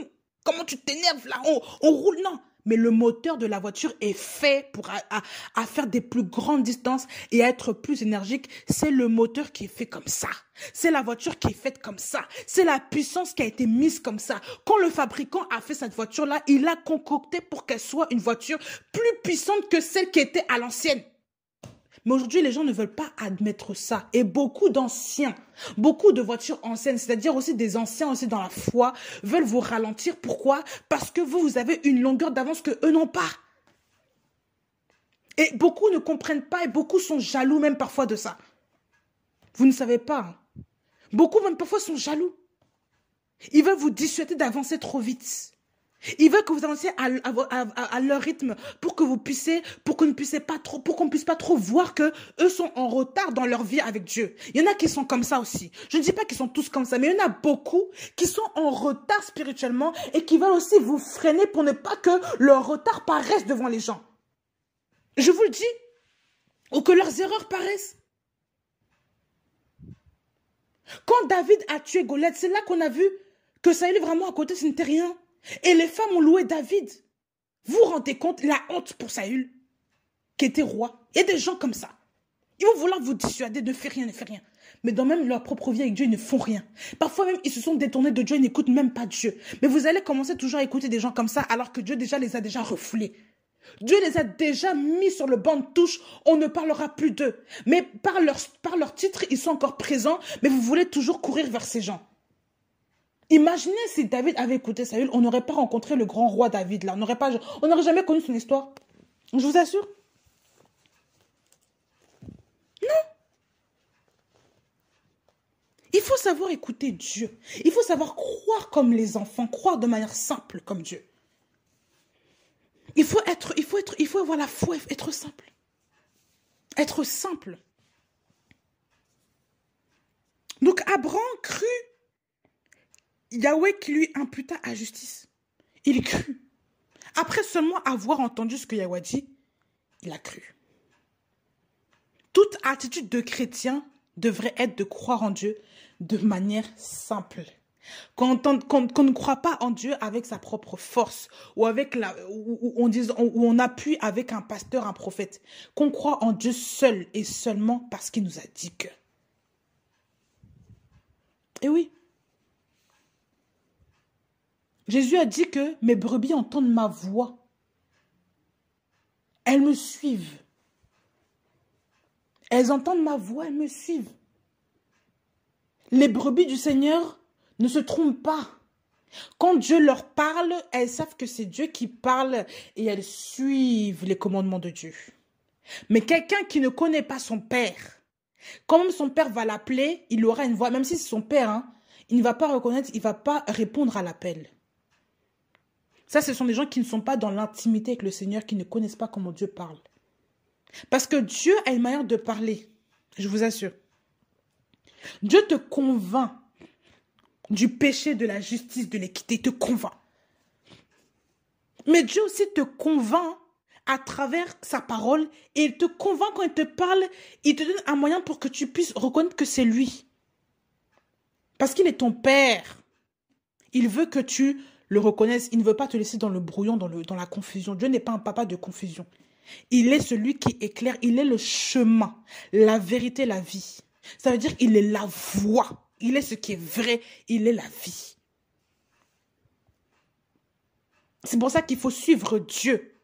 Comment tu t'énerves, là, on roule, non. Mais le moteur de la voiture est fait pour à faire des plus grandes distances et à être plus énergique. C'est le moteur qui est fait comme ça. C'est la voiture qui est faite comme ça. C'est la puissance qui a été mise comme ça. Quand le fabricant a fait cette voiture-là, il a concocté pour qu'elle soit une voiture plus puissante que celle qui était à l'ancienne. Mais aujourd'hui, les gens ne veulent pas admettre ça. Et beaucoup d'anciens, beaucoup de voitures anciennes, c'est-à-dire aussi des anciens aussi dans la foi, veulent vous ralentir. Pourquoi? Parce que vous avez une longueur d'avance que eux n'ont pas. Et beaucoup ne comprennent pas et beaucoup sont jaloux même parfois de ça. Vous ne savez pas. Beaucoup même parfois sont jaloux. Ils veulent vous dissuader d'avancer trop vite. Ils veulent que vous avanciez à leur rythme pour qu'on ne puisse pas trop voir que eux sont en retard dans leur vie avec Dieu. Il y en a qui sont comme ça aussi. Je ne dis pas qu'ils sont tous comme ça, mais il y en a beaucoup qui sont en retard spirituellement et qui veulent aussi vous freiner pour ne pas que leur retard paraisse devant les gens. Je vous le dis, ou que leurs erreurs paraissent. Quand David a tué Goliath, c'est là qu'on a vu que Saül vraiment à côté, ce n'était rien. Et les femmes ont loué David. Vous vous rendez compte la honte pour Saül, qui était roi. Il y a des gens comme ça. Ils vont vouloir vous dissuader, ne faites rien, ne faites rien. Mais dans même leur propre vie avec Dieu, ils ne font rien. Parfois même, ils se sont détournés de Dieu, ils n'écoutent même pas Dieu. Mais vous allez commencer toujours à écouter des gens comme ça, alors que Dieu déjà les a déjà refoulés. Dieu les a déjà mis sur le banc de touche, on ne parlera plus d'eux. Mais par leur titre, ils sont encore présents, mais vous voulez toujours courir vers ces gens. Imaginez si David avait écouté Saül, on n'aurait pas rencontré le grand roi David là. On n'aurait jamais connu son histoire. Je vous assure. Il faut savoir écouter Dieu. Il faut savoir croire comme les enfants, croire de manière simple comme Dieu. Il faut avoir la foi, être simple. Être simple. Donc Abraham crut Yahweh qui lui imputa à justice. Il crut. Après seulement avoir entendu ce que Yahweh dit, il a cru. Toute attitude de chrétien devrait être de croire en Dieu de manière simple. Qu'on ne croit pas en Dieu avec sa propre force ou avec où on appuie avec un pasteur, un prophète. Qu'on croit en Dieu seul et seulement parce qu'il nous a dit que. Et oui. Jésus a dit que mes brebis entendent ma voix. Elles me suivent. Elles entendent ma voix, elles me suivent. Les brebis du Seigneur ne se trompent pas. Quand Dieu leur parle, elles savent que c'est Dieu qui parle et elles suivent les commandements de Dieu. Mais quelqu'un qui ne connaît pas son père, quand même son père va l'appeler, il aura une voix, même si c'est son père, hein, il ne va pas reconnaître, il ne va pas répondre à l'appel. Ça, ce sont des gens qui ne sont pas dans l'intimité avec le Seigneur, qui ne connaissent pas comment Dieu parle. Parce que Dieu a une manière de parler, je vous assure. Dieu te convainc du péché, de la justice, de l'équité, il te convainc. Mais Dieu aussi te convainc à travers sa parole et il te convainc quand il te parle, il te donne un moyen pour que tu puisses reconnaître que c'est lui. Parce qu'il est ton père. Il veut que tu le reconnaisses. Il ne veut pas te laisser dans le brouillon, dans la confusion. Dieu n'est pas un papa de confusion. Il est celui qui éclaire. Il est le chemin, la vérité, la vie. Ça veut dire qu'il est la voie. Il est ce qui est vrai. Il est la vie. C'est pour ça qu'il faut suivre Dieu.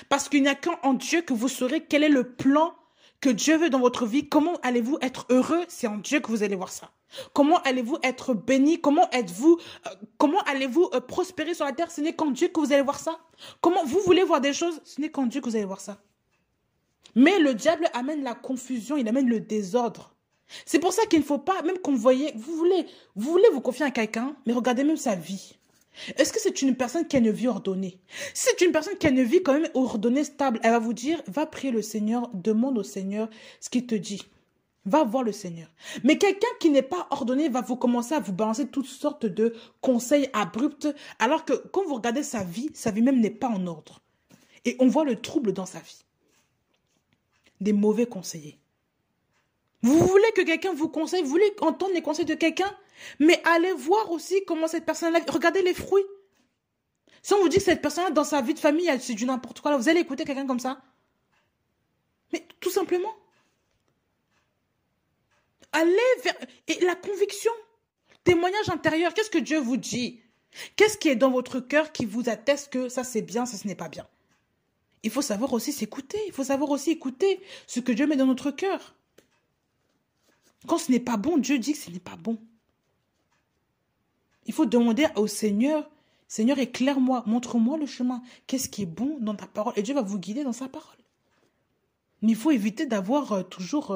Parce qu'il n'y a qu'en Dieu que vous saurez quel est le plan que Dieu veut dans votre vie. Comment allez-vous être heureux? C'est en Dieu que vous allez voir ça. Comment allez-vous être béni? Comment allez-vous prospérer sur la terre? Ce n'est qu'en Dieu que vous allez voir ça. Comment vous voulez voir des choses? Ce n'est qu'en Dieu que vous allez voir ça. Mais le diable amène la confusion, il amène le désordre. C'est pour ça qu'il ne faut pas, même qu'on voyait, vous voulez vous confier à quelqu'un, mais regardez même sa vie. Est-ce que c'est une personne qui a une vie ordonnée? Si c'est une personne qui a une vie quand même ordonnée, stable, elle va vous dire, va prier le Seigneur, demande au Seigneur ce qu'il te dit. Va voir le Seigneur. Mais quelqu'un qui n'est pas ordonné va vous commencer à vous balancer toutes sortes de conseils abrupts, alors que quand vous regardez sa vie même n'est pas en ordre. Et on voit le trouble dans sa vie. Des mauvais conseillers. Vous voulez que quelqu'un vous conseille, vous voulez entendre les conseils de quelqu'un, mais allez voir aussi comment cette personne-là... Regardez les fruits. Si on vous dit que cette personne-là, dans sa vie de famille, c'est du n'importe quoi, là, vous allez écouter quelqu'un comme ça? Mais tout simplement. Allez vers... Et la conviction, témoignage intérieur, qu'est-ce que Dieu vous dit? Qu'est-ce qui est dans votre cœur qui vous atteste que ça c'est bien, ça ce n'est pas bien? Il faut savoir aussi s'écouter, il faut savoir aussi écouter ce que Dieu met dans notre cœur. Quand ce n'est pas bon, Dieu dit que ce n'est pas bon. Il faut demander au Seigneur, Seigneur, éclaire-moi, montre-moi le chemin. Qu'est-ce qui est bon dans ta parole? Et Dieu va vous guider dans sa parole. Mais il faut éviter d'avoir toujours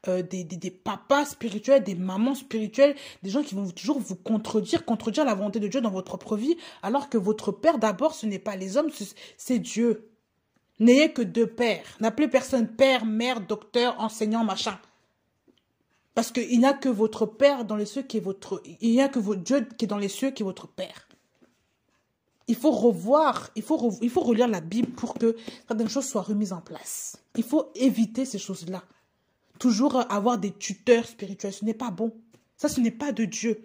des papas spirituels, des mamans spirituelles, des gens qui vont toujours vous contredire la volonté de Dieu dans votre propre vie, alors que votre père d'abord, ce n'est pas les hommes, c'est Dieu. N'ayez que deux pères. N'appelez personne père, mère, docteur, enseignant, machin. Parce qu'il n'y a que votre père dans les cieux qui est votre... Il n'y a que votre Dieu qui est dans les cieux qui est votre père. Il faut revoir, il faut relire la Bible pour que certaines choses soient remises en place. Il faut éviter ces choses-là. Toujours avoir des tuteurs spirituels, ce n'est pas bon. Ça, ce n'est pas de Dieu.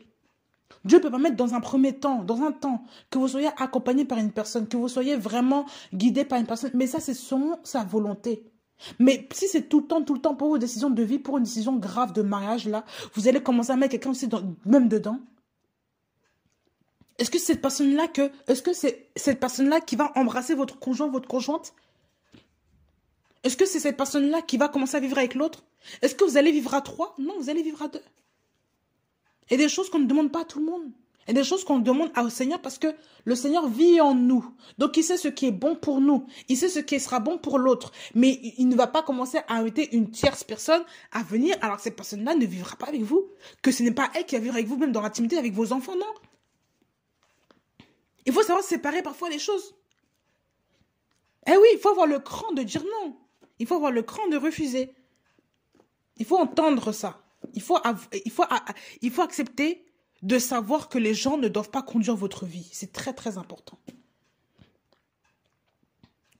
Dieu peut permettre dans un premier temps, dans un temps, que vous soyez accompagné par une personne, que vous soyez vraiment guidé par une personne. Mais ça, c'est selon sa volonté. Mais si c'est tout le temps pour vos décisions de vie, pour une décision grave de mariage, là, vous allez commencer à mettre quelqu'un aussi même dedans. Est-ce que c'est cette personne-là qui va embrasser votre conjoint, votre conjointe? Est-ce que c'est cette personne-là qui va commencer à vivre avec l'autre? Est-ce que vous allez vivre à 3? Non, vous allez vivre à 2. Et des choses qu'on ne demande pas à tout le monde. Il y a des choses qu'on demande au Seigneur parce que le Seigneur vit en nous. Donc, il sait ce qui est bon pour nous. Il sait ce qui sera bon pour l'autre. Mais il ne va pas commencer à inviter une tierce personne à venir alors que cette personne-là ne vivra pas avec vous. Que ce n'est pas elle qui va vivre avec vous, même dans l'intimité avec vos enfants, non. Il faut savoir séparer parfois les choses. Eh oui, il faut avoir le cran de dire non. Il faut avoir le cran de refuser. Il faut entendre ça. Il faut accepter de savoir que les gens ne doivent pas conduire votre vie. C'est très, très important.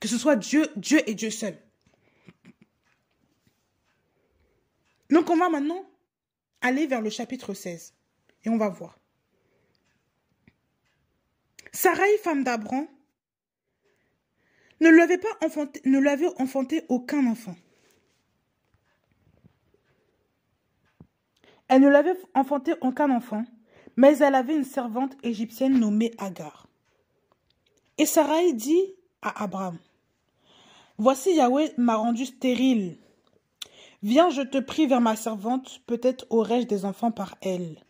Que ce soit Dieu et Dieu seul. Donc, on va maintenant aller vers le chapitre 16. Et on va voir. Sarai, femme d'Abram, ne lui avait enfanté aucun enfant. Elle ne l'avait enfanté aucun enfant, mais elle avait une servante égyptienne nommée Agar. Et Sarai dit à Abram, « Voici Yahweh m'a rendu stérile. Viens, je te prie vers ma servante, peut-être aurai-je des enfants par elle. »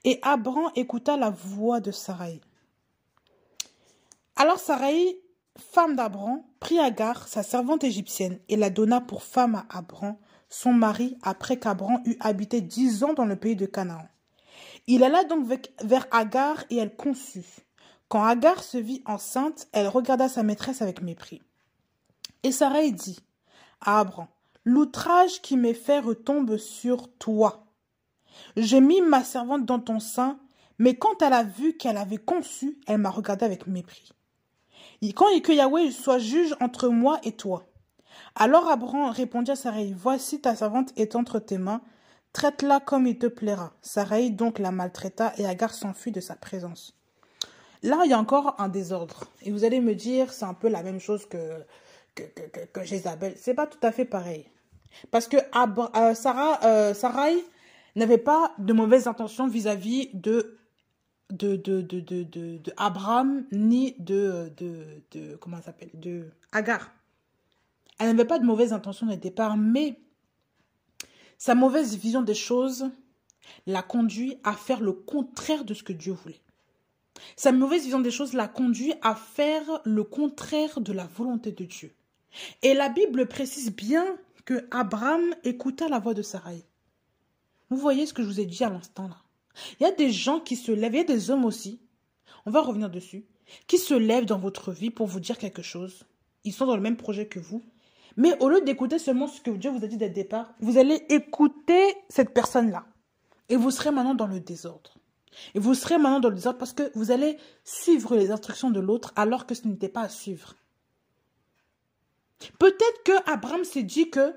Et Abram écouta la voix de Sarai. Alors Sarai, femme d'Abram, prit Agar, sa servante égyptienne, et la donna pour femme à Abram, son mari, après qu'Abram eut habité 10 ans dans le pays de Canaan. Il alla donc vers Agar et elle conçut. Quand Agar se vit enceinte, elle regarda sa maîtresse avec mépris. Et Sarai dit à Abram, « L'outrage qui m'est fait retombe sur toi. J'ai mis ma servante dans ton sein, mais quand elle a vu qu'elle avait conçu, elle m'a regardé avec mépris. Quand que Yahweh soit juge entre moi et toi. » Alors Abram répondit à Sarai, « Voici ta servante est entre tes mains, traite-la comme il te plaira. » Sarai donc la maltraita et Agar s'enfuit de sa présence. Là, il y a encore un désordre. Et vous allez me dire, c'est un peu la même chose que Jézabel. C'est pas tout à fait pareil. Parce que Sarai n'avait pas de mauvaises intentions vis-à-vis de Abraham ni comment ça s'appelle, de Agar. Elle n'avait pas de mauvaises intentions au départ, mais sa mauvaise vision des choses l'a conduit à faire le contraire de ce que Dieu voulait. Sa mauvaise vision des choses l'a conduit à faire le contraire de la volonté de Dieu. Et la Bible précise bien que Abraham écouta la voix de Sarai. Vous voyez ce que je vous ai dit à l'instant là. Il y a des gens qui se lèvent, il y a des hommes aussi, on va revenir dessus, qui se lèvent dans votre vie pour vous dire quelque chose. Ils sont dans le même projet que vous. Mais au lieu d'écouter seulement ce que Dieu vous a dit dès le départ, vous allez écouter cette personne-là. Et vous serez maintenant dans le désordre. Et vous serez maintenant dans le désordre parce que vous allez suivre les instructions de l'autre alors que ce n'était pas à suivre. Peut-être que Abraham s'est dit que,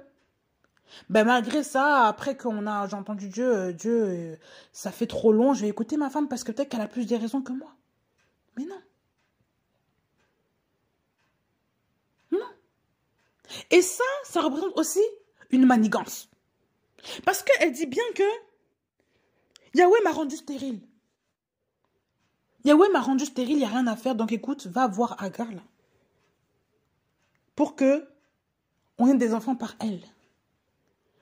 malgré ça, après j'ai entendu Dieu, ça fait trop long, je vais écouter ma femme parce que peut-être qu'elle a plus des raisons que moi. Mais non. Non. Et ça représente aussi une manigance. Parce qu'elle dit bien que Yahweh m'a rendu stérile. Yahweh m'a rendu stérile, il n'y a rien à faire. Donc écoute, va voir Agar là. Pour que on ait des enfants par elle.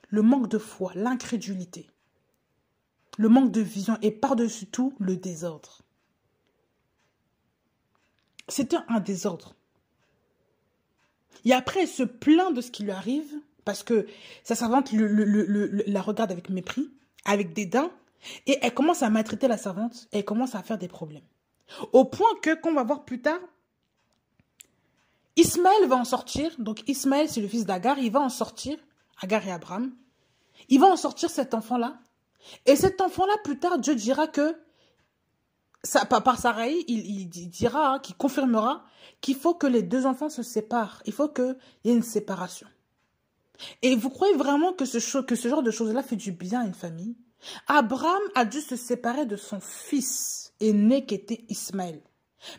Le manque de foi, l'incrédulité, le manque de vision et par-dessus tout, le désordre. C'était un désordre. Et après, elle se plaint de ce qui lui arrive parce que sa servante la regarde avec mépris, avec dédain, et elle commence à maltraiter la servante et elle commence à faire des problèmes. Au point que, qu'on va voir plus tard, Ismaël va en sortir. Donc Ismaël, c'est le fils d'Agar, il va en sortir, Agar et Abraham. Il va en sortir cet enfant-là. Et cet enfant-là, plus tard, Dieu dira que, par Sarai, il dira, qu'il confirmera qu'il faut que les deux enfants se séparent. Il faut qu'il y ait une séparation. Et vous croyez vraiment que ce genre de choses-là fait du bien à une famille? Abraham a dû se séparer de son fils aîné qui était Ismaël.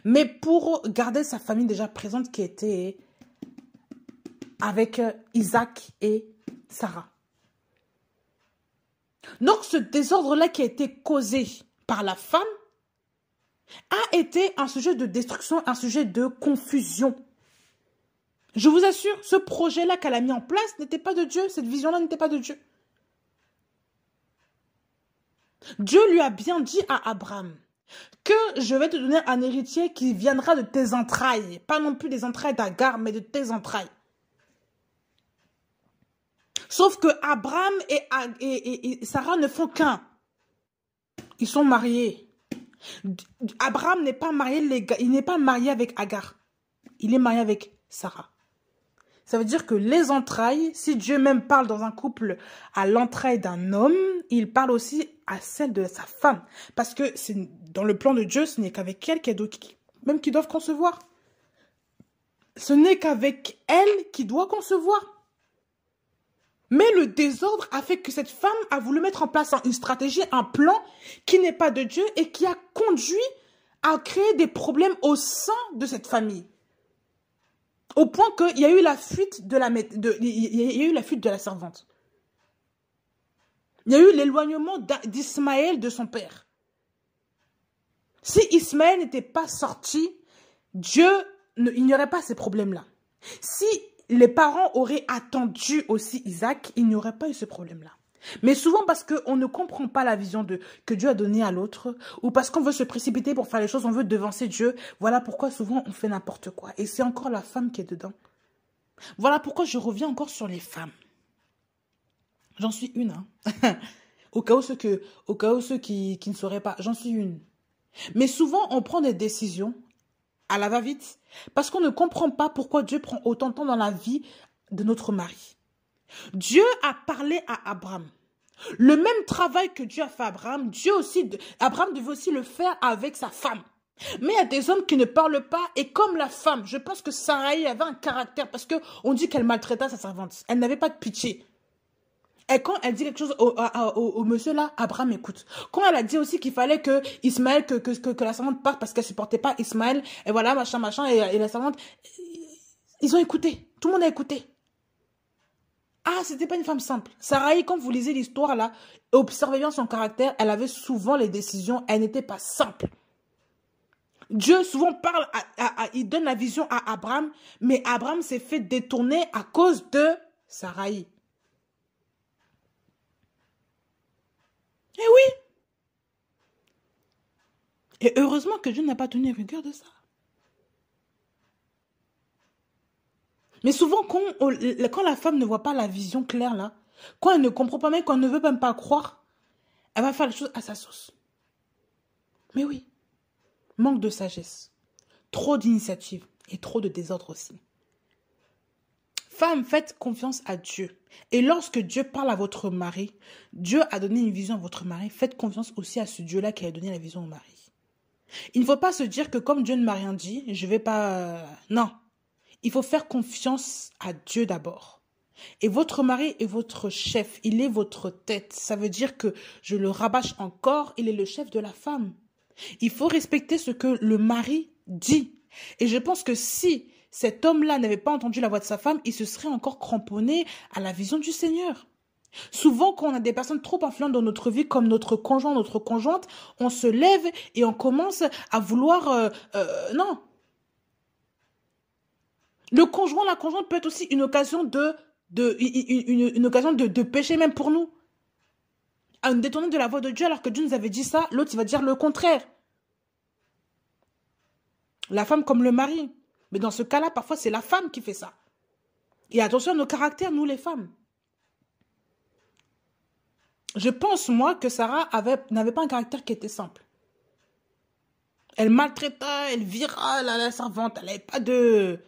Mais pour garder sa famille déjà présente qui était avec Isaac et Sarah. Donc ce désordre-là qui a été causé par la femme a été un sujet de destruction, un sujet de confusion. Je vous assure, ce projet-là qu'elle a mis en place n'était pas de Dieu, cette vision-là n'était pas de Dieu. Dieu lui a bien dit à Abraham que je vais te donner un héritier qui viendra de tes entrailles. Pas non plus des entrailles d'Agar, mais de tes entrailles. Sauf que Abraham et Sarah ne font qu'un. Ils sont mariés. Abraham n'est pas marié, il n'est pas marié avec Agar. Il est marié avec Sarah. Ça veut dire que les entrailles, si Dieu même parle dans un couple à l'entraille d'un homme, il parle aussi à celle de sa femme. Parce que dans le plan de Dieu, ce n'est qu'avec elle même qui doivent concevoir. Ce n'est qu'avec elle qui doit concevoir. Mais le désordre a fait que cette femme a voulu mettre en place une stratégie, un plan qui n'est pas de Dieu et qui a conduit à créer des problèmes au sein de cette famille. Au point qu'il y a eu la fuite de la servante. Il y a eu l'éloignement d'Ismaël de son père. Si Ismaël n'était pas sorti, il n'y aurait pas ces problèmes-là. Si les parents auraient attendu aussi Isaac, il n'y aurait pas eu ce problème-là. Mais souvent parce qu'on ne comprend pas la vision que Dieu a donnée à l'autre, ou parce qu'on veut se précipiter pour faire les choses, on veut devancer Dieu. Voilà pourquoi souvent on fait n'importe quoi. Et c'est encore la femme qui est dedans. Voilà pourquoi je reviens encore sur les femmes. J'en suis une. Hein. Au cas où ceux qui ne sauraient pas, j'en suis une. Mais souvent on prend des décisions à la va-vite parce qu'on ne comprend pas pourquoi Dieu prend autant de temps dans la vie de notre mari. Dieu a parlé à Abraham. Le même travail que Dieu a fait à Abraham, Abraham devait aussi le faire avec sa femme. Mais il y a des hommes qui ne parlent pas et comme la femme, je pense que Sarai avait un caractère parce qu'on dit qu'elle maltraita sa servante. Elle n'avait pas de pitié. Et quand elle dit quelque chose au monsieur là, Abraham écoute. Quand elle a dit aussi qu'il fallait que Ismaël, que la servante parte parce qu'elle supportait pas Ismaël, et voilà, machin, et la servante, ils ont écouté. Tout le monde a écouté. Ah, c'était pas une femme simple. Sarai, quand vous lisez l'histoire là, observez bien son caractère, elle avait souvent les décisions, elle n'était pas simple. Dieu souvent parle, il donne la vision à Abraham, mais Abraham s'est fait détourner à cause de Sarai. Eh oui. Et heureusement que Dieu n'a pas tenu rigueur de ça. Mais souvent, quand la femme ne voit pas la vision claire là, quand elle ne comprend pas, même quand elle ne veut même pas croire, elle va faire les choses à sa sauce. Mais oui, manque de sagesse, trop d'initiative et trop de désordre aussi. Femme, faites confiance à Dieu. Et lorsque Dieu parle à votre mari, Dieu a donné une vision à votre mari, faites confiance aussi à ce Dieu-là qui a donné la vision au mari. Il ne faut pas se dire que comme Dieu ne m'a rien dit, je ne vais pas... Non. Il faut faire confiance à Dieu d'abord. Et votre mari est votre chef, il est votre tête. Ça veut dire que, je le rabâche encore, il est le chef de la femme. Il faut respecter ce que le mari dit. Et je pense que si cet homme-là n'avait pas entendu la voix de sa femme, il se serait encore cramponné à la vision du Seigneur. Souvent, quand on a des personnes trop influentes dans notre vie, comme notre conjoint, notre conjointe, on se lève et on commence à vouloir... non. Le conjoint, la conjointe peut être aussi une occasion une occasion de pécher même pour nous. À nous détourner de la voix de Dieu alors que Dieu nous avait dit ça, l'autre il va dire le contraire. La femme comme le mari. Mais dans ce cas-là, parfois c'est la femme qui fait ça. Et attention à nos caractères, nous les femmes. Je pense, moi, que Sarah n'avait pas un caractère qui était simple. Elle maltraitait, elle vira la servante, elle n'avait pas de...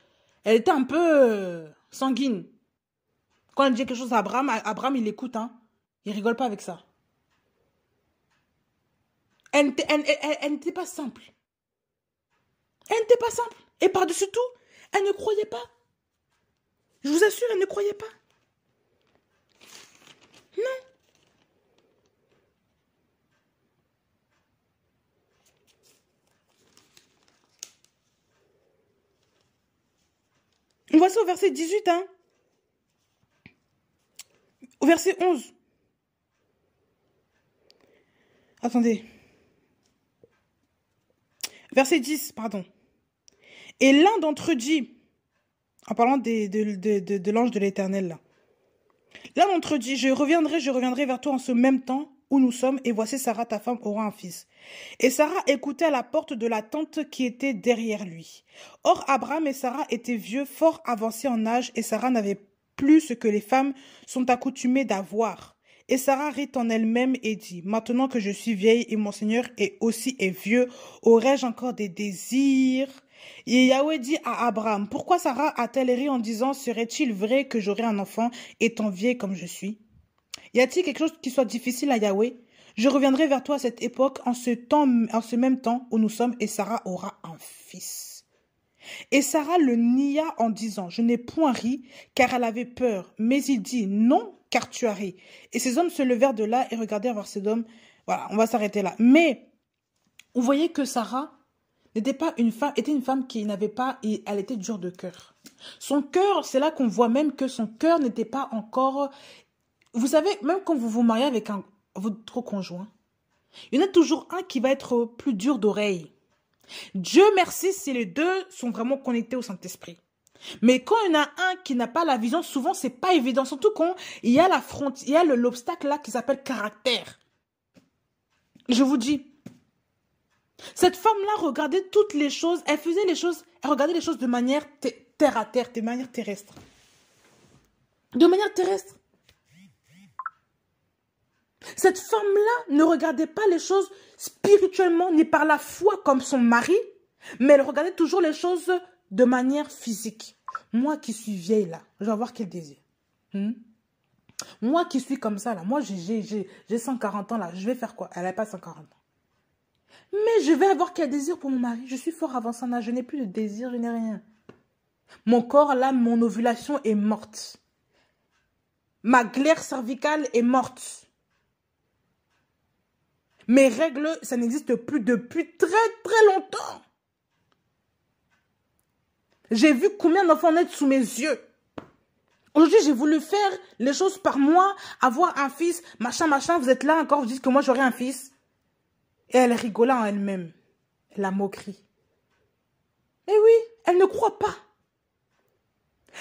Elle était un peu sanguine. Quand elle dit quelque chose à Abraham, Abraham il écoute, hein. Il rigole pas avec ça. Elle n'était pas simple. Elle n'était pas simple. Et par-dessus tout, elle ne croyait pas. Je vous assure, elle ne croyait pas. Non. On va ça au verset 18, hein. Au verset 11. Attendez. Verset 10, pardon. Et l'un d'entre eux dit, en parlant de l'ange de l'Éternel, là. L'un d'entre eux dit, je reviendrai vers toi en ce même temps où nous sommes, et voici Sarah, ta femme, aura un fils. Et Sarah écoutait à la porte de la tente qui était derrière lui. Or, Abraham et Sarah étaient vieux, fort avancés en âge, et Sarah n'avait plus ce que les femmes sont accoutumées d'avoir. Et Sarah rit en elle-même et dit, maintenant que je suis vieille et mon Seigneur est vieux, aurais-je encore des désirs? Et Yahweh dit à Abraham, pourquoi Sarah a-t-elle ri en disant, serait-il vrai que j'aurai un enfant étant vieille comme je suis? Y a-t-il quelque chose qui soit difficile à Yahweh? Je reviendrai vers toi à cette époque, en ce même temps où nous sommes, et Sarah aura un fils. Et Sarah le nia en disant, je n'ai point ri, car elle avait peur. Mais il dit, non, car tu as ri. Et ces hommes se levèrent de là et regardèrent vers ces hommes. Voilà, on va s'arrêter là. Mais, vous voyez que Sarah n'était pas une femme, était une femme qui n'avait pas, elle était dure de cœur. Son cœur, c'est là qu'on voit même que son cœur n'était pas encore, vous savez, même quand vous vous mariez avec votre conjoint, il y en a toujours un qui va être plus dur d'oreille. Dieu merci si les deux sont vraiment connectés au Saint-Esprit. Mais quand il y en a un qui n'a pas la vision, souvent c'est pas évident. Surtout quand il y a la frontière, il y a l'obstacle là qui s'appelle caractère. Je vous dis, cette femme-là regardait toutes les choses, elle faisait les choses, elle regardait les choses de manière terre à terre, de manière terrestre. De manière terrestre. Cette femme-là ne regardait pas les choses spirituellement ni par la foi comme son mari, mais elle regardait toujours les choses de manière physique. Moi qui suis vieille là, je vais voir quel désir. Moi qui suis comme ça là, moi j'ai 140 ans là, je vais faire quoi? Elle n'a pas 140 ans. Mais je vais avoir quel désir pour mon mari? Je suis fort avancée en âge, je n'ai plus de désir, je n'ai rien. Mon corps là, mon ovulation est morte. Ma glaire cervicale est morte. Mes règles, ça n'existe plus depuis très très longtemps. J'ai vu combien d'enfants naître sous mes yeux. Aujourd'hui, j'ai voulu faire les choses par moi, avoir un fils, machin, machin. Vous êtes là encore, vous dites que moi j'aurai un fils. Et elle rigola en elle-même. La moquerie. Eh oui, elle ne croit pas.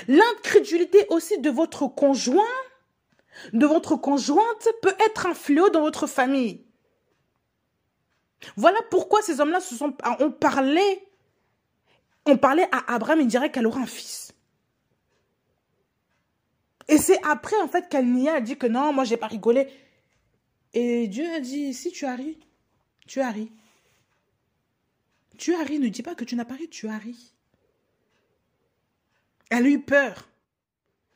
L'incrédulité aussi de votre conjoint, de votre conjointe, peut être un fléau dans votre famille. Voilà pourquoi ces hommes-là ont parlé à Abraham, il dirait qu'elle aura un fils. Et c'est après, en fait, qu'elle nia, elle dit que non, moi, j'ai pas rigolé. Et Dieu a dit, si tu as ri, tu as ri. Tu as ri, ne dis pas que tu n'as pas ri, tu as ri. Elle a eu peur.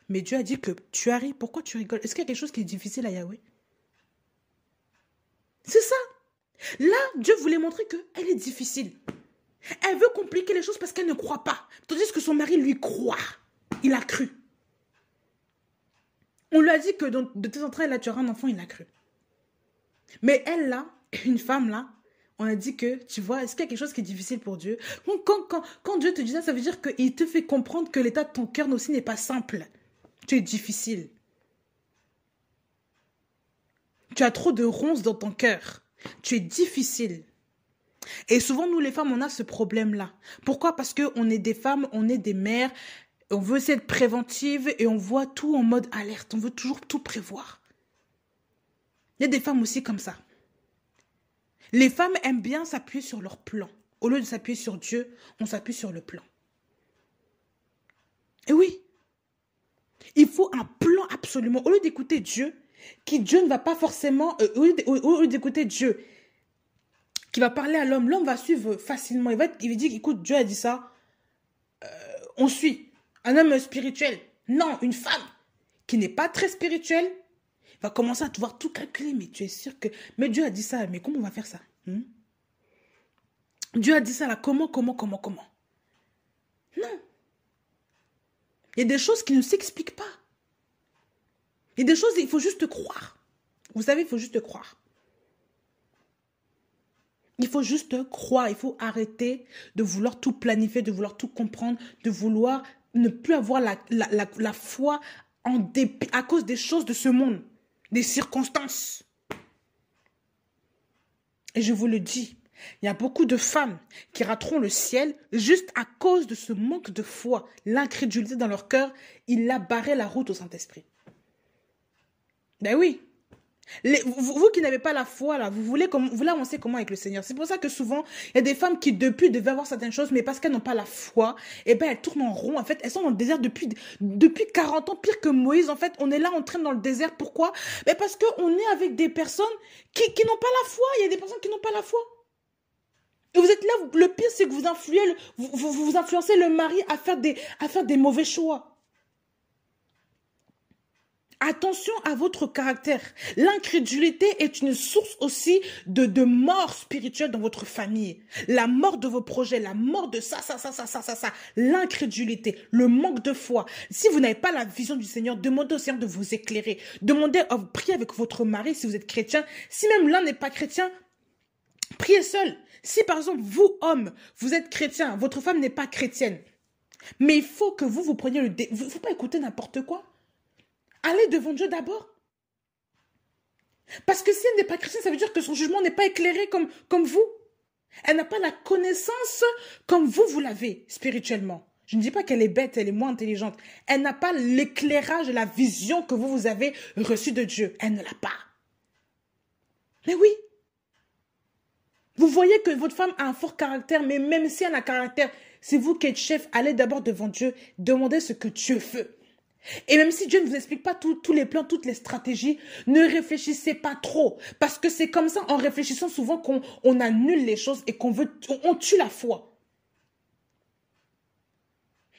Mais Dieu a dit que tu as ri, pourquoi tu rigoles? Est-ce qu'il y a quelque chose qui est difficile à Yahweh? C'est ça. Là, Dieu voulait montrer qu'elle est difficile. Elle veut compliquer les choses parce qu'elle ne croit pas. Tandis que son mari lui croit. Il a cru. On lui a dit que de tes entrailles, là, tu auras un enfant, il a cru. Mais elle, là, une femme, là, on a dit que, tu vois, est-ce qu'il y a quelque chose qui est difficile pour Dieu? Quand Dieu te dit ça, ça veut dire qu'il te fait comprendre que l'état de ton cœur aussi n'est pas simple. Tu es difficile. Tu as trop de ronces dans ton cœur. Tu es difficile. Et souvent, nous, les femmes, on a ce problème-là. Pourquoi? Parce qu'on est des femmes, on est des mères, on veut essayer d'être préventive et on voit tout en mode alerte. On veut toujours tout prévoir. Il y a des femmes aussi comme ça. Les femmes aiment bien s'appuyer sur leur plan. Au lieu de s'appuyer sur Dieu, on s'appuie sur le plan. Et oui, il faut un plan absolument. Au lieu d'écouter Dieu, Dieu ne va pas forcément... au lieu d'écouter Dieu, qui va parler à l'homme, l'homme va suivre facilement. Il va dire, écoute, Dieu a dit ça, on suit. Un homme spirituel, non, une femme qui n'est pas très spirituelle, va commencer à te voir tout calculer, mais tu es sûr que... Mais Dieu a dit ça, mais comment on va faire ça? Dieu a dit ça là, comment? Non. Il y a des choses qui ne s'expliquent pas. Il y a des choses, il faut juste croire. Vous savez, il faut juste croire. Il faut juste croire, il faut arrêter de vouloir tout planifier, de vouloir tout comprendre, de vouloir ne plus avoir la foi en dépit, à cause des choses de ce monde, des circonstances. Et je vous le dis, il y a beaucoup de femmes qui rateront le ciel juste à cause de ce manque de foi, l'incrédulité dans leur cœur. Il a barré la route au Saint-Esprit. Ben oui, Vous qui n'avez pas la foi, là, vous voulez avancer comment avec le Seigneur? C'est pour ça que souvent, il y a des femmes qui, depuis, devaient avoir certaines choses, mais parce qu'elles n'ont pas la foi, eh ben, elles tournent en rond. En fait, elles sont dans le désert depuis 40 ans, pire que Moïse. En fait, on est là, on traîne dans le désert. Pourquoi? Mais parce qu'on est avec des personnes qui n'ont pas la foi. Il y a des personnes qui n'ont pas la foi. Et vous êtes là, le pire, c'est que vous influencez le mari à faire des mauvais choix. Attention à votre caractère. L'incrédulité est une source aussi de mort spirituelle dans votre famille. La mort de vos projets, la mort de ça. L'incrédulité, le manque de foi. Si vous n'avez pas la vision du Seigneur, demandez au Seigneur de vous éclairer. Demandez, priez avec votre mari si vous êtes chrétien. Si même l'un n'est pas chrétien, priez seul. Si par exemple, vous, homme, vous êtes chrétien, votre femme n'est pas chrétienne. Mais il faut que vous preniez il ne faut pas écouter n'importe quoi. Allez devant Dieu d'abord. Parce que si elle n'est pas chrétienne, ça veut dire que son jugement n'est pas éclairé comme vous. Elle n'a pas la connaissance comme vous l'avez spirituellement. Je ne dis pas qu'elle est bête, elle est moins intelligente. Elle n'a pas l'éclairage et la vision que vous avez reçue de Dieu. Elle ne l'a pas. Mais oui. Vous voyez que votre femme a un fort caractère, mais même si elle a un caractère, c'est vous qui êtes chef, allez d'abord devant Dieu, demandez ce que Dieu veut. Et même si Dieu ne vous explique pas tous les plans, toutes les stratégies, ne réfléchissez pas trop. Parce que c'est comme ça, en réfléchissant souvent, qu'on annule les choses et on tue la foi.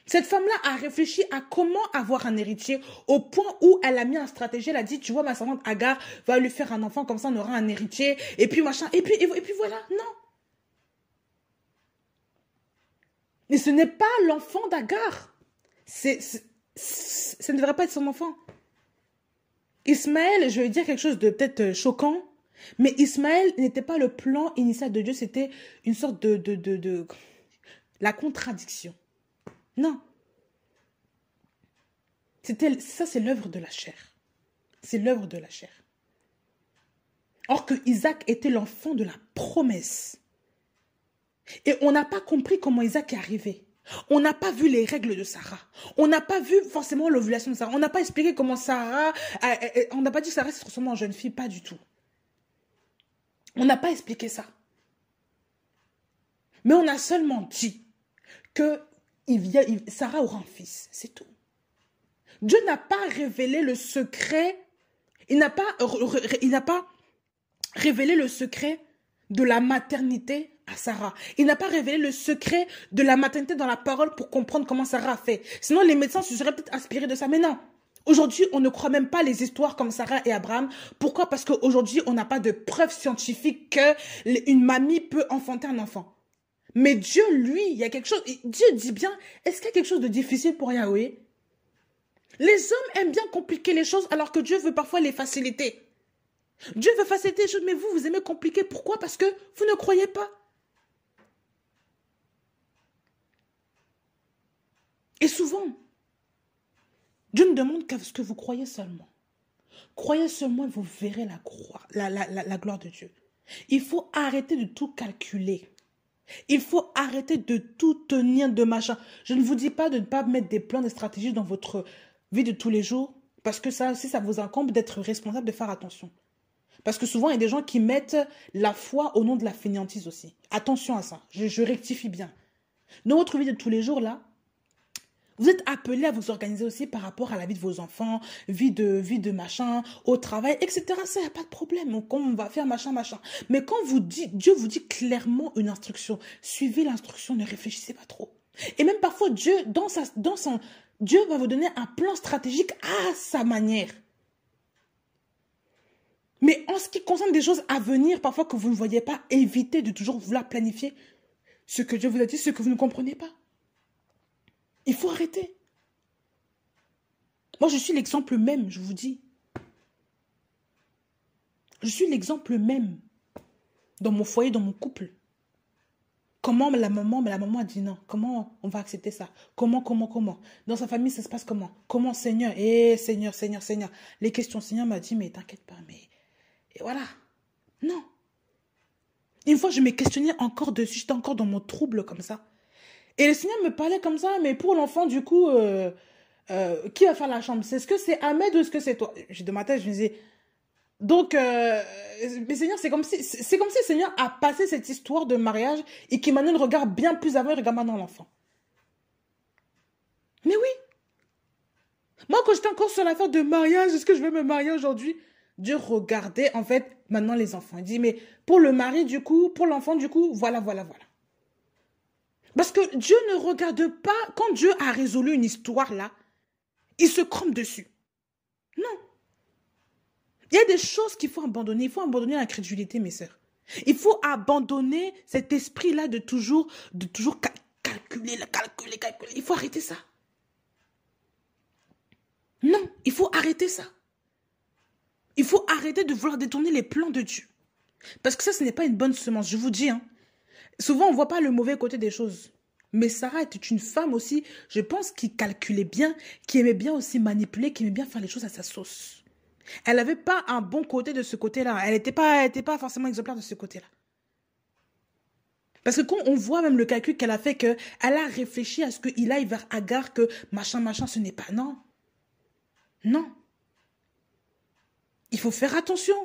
Cette femme-là a réfléchi à comment avoir un héritier au point où elle a mis en stratégie. Elle a dit, tu vois, ma servante Agar va lui faire un enfant, comme ça on aura un héritier. Et puis machin, et puis voilà, non. Mais ce n'est pas l'enfant d'Agar. Ça ne devrait pas être son enfant. Ismaël, je vais dire quelque chose de peut-être choquant, mais Ismaël n'était pas le plan initial de Dieu, c'était une sorte de la contradiction. Non. Ça, c'est l'œuvre de la chair. C'est l'œuvre de la chair. Or que Isaac était l'enfant de la promesse. Et on n'a pas compris comment Isaac est arrivé. On n'a pas vu les règles de Sarah. On n'a pas vu forcément l'ovulation de Sarah. On n'a pas expliqué comment Sarah... on n'a pas dit que Sarah se transformait en jeune fille. Pas du tout. On n'a pas expliqué ça. Mais on a seulement dit que Sarah aura un fils. C'est tout. Dieu n'a pas révélé le secret. Il n'a pas révélé le secret de la maternité à Sarah. Il n'a pas révélé le secret de la maternité dans la parole pour comprendre comment Sarah a fait. Sinon, les médecins se seraient peut-être inspirés de ça. Mais non. Aujourd'hui, on ne croit même pas les histoires comme Sarah et Abraham. Pourquoi? Parce qu'aujourd'hui, on n'a pas de preuves scientifiques qu'une mamie peut enfanter un enfant. Mais Dieu, lui, il y a quelque chose... Dieu dit bien, est-ce qu'il y a quelque chose de difficile pour Yahweh? Les hommes aiment bien compliquer les choses alors que Dieu veut parfois les faciliter. Dieu veut faciliter les choses, mais vous aimez compliquer. Pourquoi? Parce que vous ne croyez pas. Et souvent, Dieu ne demande qu'à ce que vous croyez seulement. Croyez seulement et vous verrez la gloire de Dieu. Il faut arrêter de tout calculer. Il faut arrêter de tout tenir de machin. Je ne vous dis pas de ne pas mettre des plans, des stratégies dans votre vie de tous les jours, parce que ça, si ça vous incombe d'être responsable, de faire attention. Parce que souvent, il y a des gens qui mettent la foi au nom de la fainéantise aussi. Attention à ça, je rectifie bien. Dans votre vie de tous les jours, là, vous êtes appelés à vous organiser aussi par rapport à la vie de vos enfants, vie de machin, au travail, etc. Ça, il n'y a pas de problème. Quand on va faire machin. Mais quand Dieu vous dit clairement une instruction, suivez l'instruction, ne réfléchissez pas trop. Et même parfois, Dieu, Dieu va vous donner un plan stratégique à sa manière. Mais en ce qui concerne des choses à venir, parfois que vous ne voyez pas, évitez de toujours vouloir planifier ce que Dieu vous a dit, ce que vous ne comprenez pas. Il faut arrêter. Moi, je suis l'exemple même, je vous dis. Je suis l'exemple même dans mon foyer, dans mon couple. Comment la maman a dit non. Comment on va accepter ça? Comment? Dans sa famille, ça se passe comment? Comment, Seigneur? Seigneur. Les questions, Seigneur m'a dit, mais t'inquiète pas, mais... Et voilà. Non. Une fois, je me questionnais encore dessus, j'étais encore dans mon trouble comme ça. Et le Seigneur me parlait comme ça, mais pour l'enfant, du coup, qui va faire la chambre? Est-ce que c'est Ahmed ou est-ce que c'est toi? De ma tête, je me disais, Donc, mais Seigneur, c'est comme si le Seigneur a passé cette histoire de mariage et qui maintenant regarde bien plus avant et regarde maintenant l'enfant. Mais oui, moi quand j'étais encore sur l'affaire de mariage, est-ce que je vais me marier aujourd'hui? Dieu regardait en fait maintenant les enfants. Il dit, mais pour le mari du coup, pour l'enfant du coup, voilà, voilà, voilà. Parce que Dieu ne regarde pas, quand Dieu a résolu une histoire là, il se crame dessus. Non. Il y a des choses qu'il faut abandonner. Il faut abandonner l'incrédulité, mes sœurs. Il faut abandonner cet esprit-là de toujours calculer, calculer, calculer. Il faut arrêter ça. Non, il faut arrêter ça. Il faut arrêter de vouloir détourner les plans de Dieu. Parce que ça, ce n'est pas une bonne semence, je vous dis. Hein. Souvent, on ne voit pas le mauvais côté des choses. Mais Sarah était une femme aussi, je pense, qui calculait bien, qui aimait bien aussi manipuler, qui aimait bien faire les choses à sa sauce. Elle n'avait pas un bon côté de ce côté-là. Elle n'était pas forcément exemplaire de ce côté-là. Parce que quand on voit même le calcul qu'elle a fait, qu'elle a réfléchi à ce qu'il aille vers Agar, que machin, machin, ce n'est pas... Non. Non. Il faut faire attention.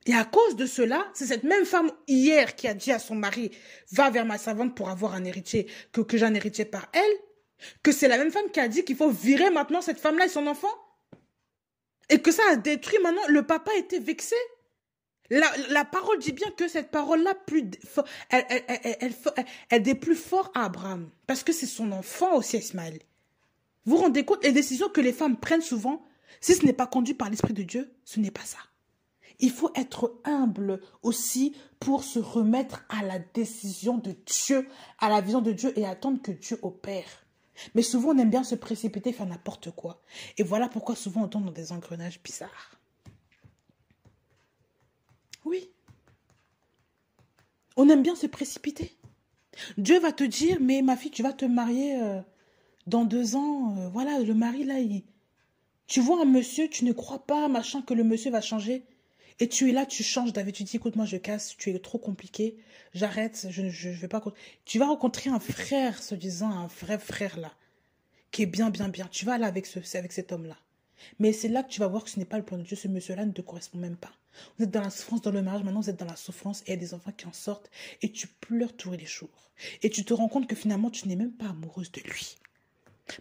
Et à cause de cela, c'est cette même femme hier qui a dit à son mari, va vers ma servante pour avoir un héritier, que j'ai un héritier par elle, que c'est la même femme qui a dit qu'il faut virer maintenant cette femme-là et son enfant. Et que ça a détruit maintenant, le papa était vexé. La parole dit bien que cette parole-là, elle est plus fort à Abraham. Parce que c'est son enfant aussi, Ismaël. Vous vous rendez compte, les décisions que les femmes prennent souvent, si ce n'est pas conduit par l'Esprit de Dieu, ce n'est pas ça. Il faut être humble aussi pour se remettre à la décision de Dieu, à la vision de Dieu et attendre que Dieu opère. Mais souvent, on aime bien se précipiter, faire n'importe quoi. Et voilà pourquoi souvent on tombe dans des engrenages bizarres. Oui. On aime bien se précipiter. Dieu va te dire, mais ma fille, tu vas te marier dans 2 ans. Voilà, le mari là, tu vois un monsieur, tu ne crois pas, machin, que le monsieur va changer. Et tu es là, tu changes, David, tu dis, écoute, moi je casse, tu es trop compliqué, j'arrête, je vais pas... Tu vas rencontrer un frère, se disant, un vrai frère là, qui est bien, bien, bien. Tu vas aller avec cet homme-là. Mais c'est là que tu vas voir que ce n'est pas le plan de Dieu, ce monsieur-là ne te correspond même pas. Vous êtes dans la souffrance dans le mariage, maintenant vous êtes dans la souffrance et il y a des enfants qui en sortent et tu pleures tous les jours. Et tu te rends compte que finalement tu n'es même pas amoureuse de lui.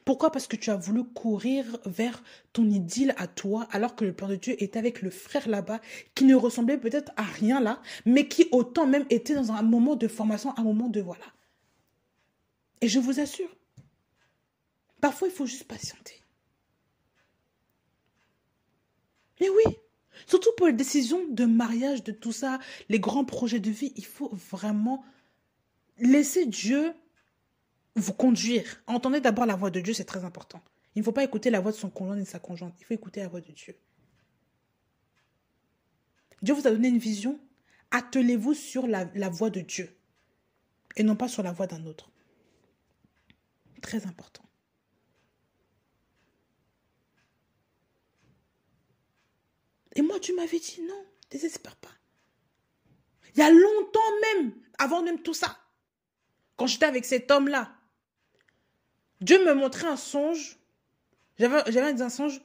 Pourquoi? Parce que tu as voulu courir vers ton idylle à toi, alors que le plan de Dieu était avec le frère là-bas, qui ne ressemblait peut-être à rien là, mais qui autant même était dans un moment de formation, un moment de voilà. Et je vous assure, parfois il faut juste patienter. Mais oui, surtout pour les décisions de mariage, de tout ça, les grands projets de vie, il faut vraiment laisser Dieu vous conduire. Entendez d'abord la voix de Dieu, c'est très important. Il ne faut pas écouter la voix de son conjoint et de sa conjointe. Il faut écouter la voix de Dieu. Dieu vous a donné une vision. Attelez-vous sur la voix de Dieu et non pas sur la voix d'un autre. Très important. Et moi, tu m'avais dit non, désespère pas. Il y a longtemps même, avant même tout ça, quand j'étais avec cet homme-là, Dieu me montrait un songe. J'avais un songe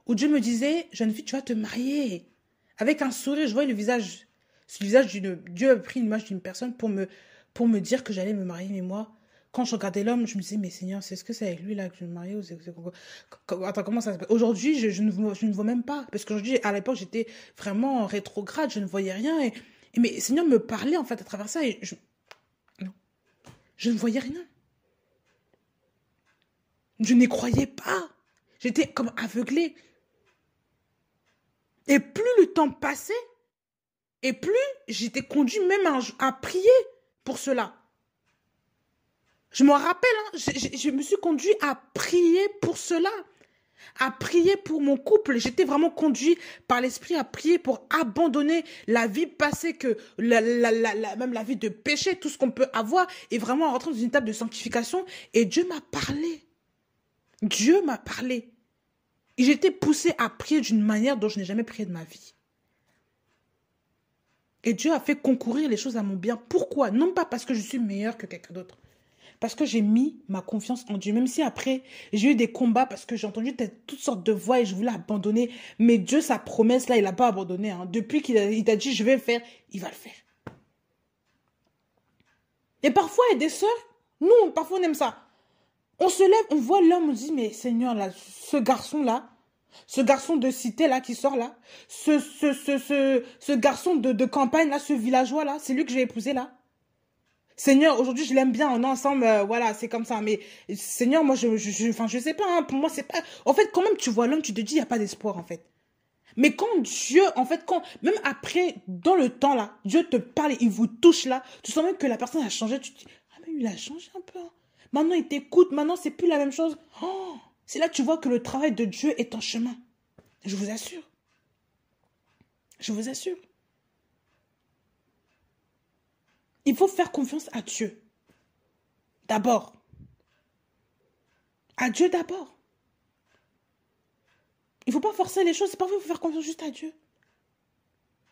où Dieu me disait, jeune fille, tu vas te marier. Avec un sourire, je voyais le visage. C'est le visage d'une... Dieu a pris une image d'une personne pour me dire que j'allais me marier. Mais moi, quand je regardais l'homme, je me disais, mais Seigneur, est-ce que c'est avec lui là que je vais me marier ou Attends, comment ça se passe? Aujourd'hui, je ne vois même pas. Parce qu'aujourd'hui, à l'époque, j'étais vraiment rétrograde, je ne voyais rien. Mais Seigneur me parlait en fait à travers ça et non, je ne voyais rien. Je n'y croyais pas. J'étais comme aveuglée. Et plus le temps passait, et plus j'étais conduite même à prier pour cela. Je me rappelle, hein, je me suis conduite à prier pour cela. À prier pour mon couple. J'étais vraiment conduite par l'esprit à prier pour abandonner la vie passée, même la vie de péché, tout ce qu'on peut avoir, et vraiment rentrer dans une étape de sanctification. Et Dieu m'a parlé. Dieu m'a parlé. Et j'étais poussée à prier d'une manière dont je n'ai jamais prié de ma vie. Et Dieu a fait concourir les choses à mon bien. Pourquoi? Non pas parce que je suis meilleure que quelqu'un d'autre, Parce que j'ai mis ma confiance en Dieu. Même si après, j'ai eu des combats parce que j'ai entendu toutes sortes de voix et je voulais abandonner. Mais Dieu, sa promesse, là, il n'a pas abandonné. Hein. Depuis qu'il t'a dit, je vais le faire, il va le faire. Et parfois, il y a des sœurs, nous, parfois, on aime ça. On se lève, on voit l'homme, on dit, mais Seigneur, là, ce garçon-là, ce garçon de cité, là, qui sort, là, ce garçon de campagne, là, ce villageois, là, c'est lui que j'ai épousé, là. Seigneur, aujourd'hui, je l'aime bien, on est ensemble, voilà, c'est comme ça. Mais Seigneur, moi, enfin, je sais pas, hein, pour moi, c'est pas... En fait, quand même, tu vois l'homme, tu te dis, il n'y a pas d'espoir, en fait. Mais quand Dieu, en fait, même après, dans le temps, là, Dieu te parle, il vous touche, là, tu sens même que la personne a changé, tu te dis, ah, mais il a changé un peu. Hein. Maintenant, il t'écoute, maintenant, c'est plus la même chose. Oh, c'est là que tu vois que le travail de Dieu est en chemin. Je vous assure. Je vous assure. Il faut faire confiance à Dieu. D'abord. À Dieu d'abord. Il ne faut pas forcer les choses. Parfois, il faut faire confiance juste à Dieu.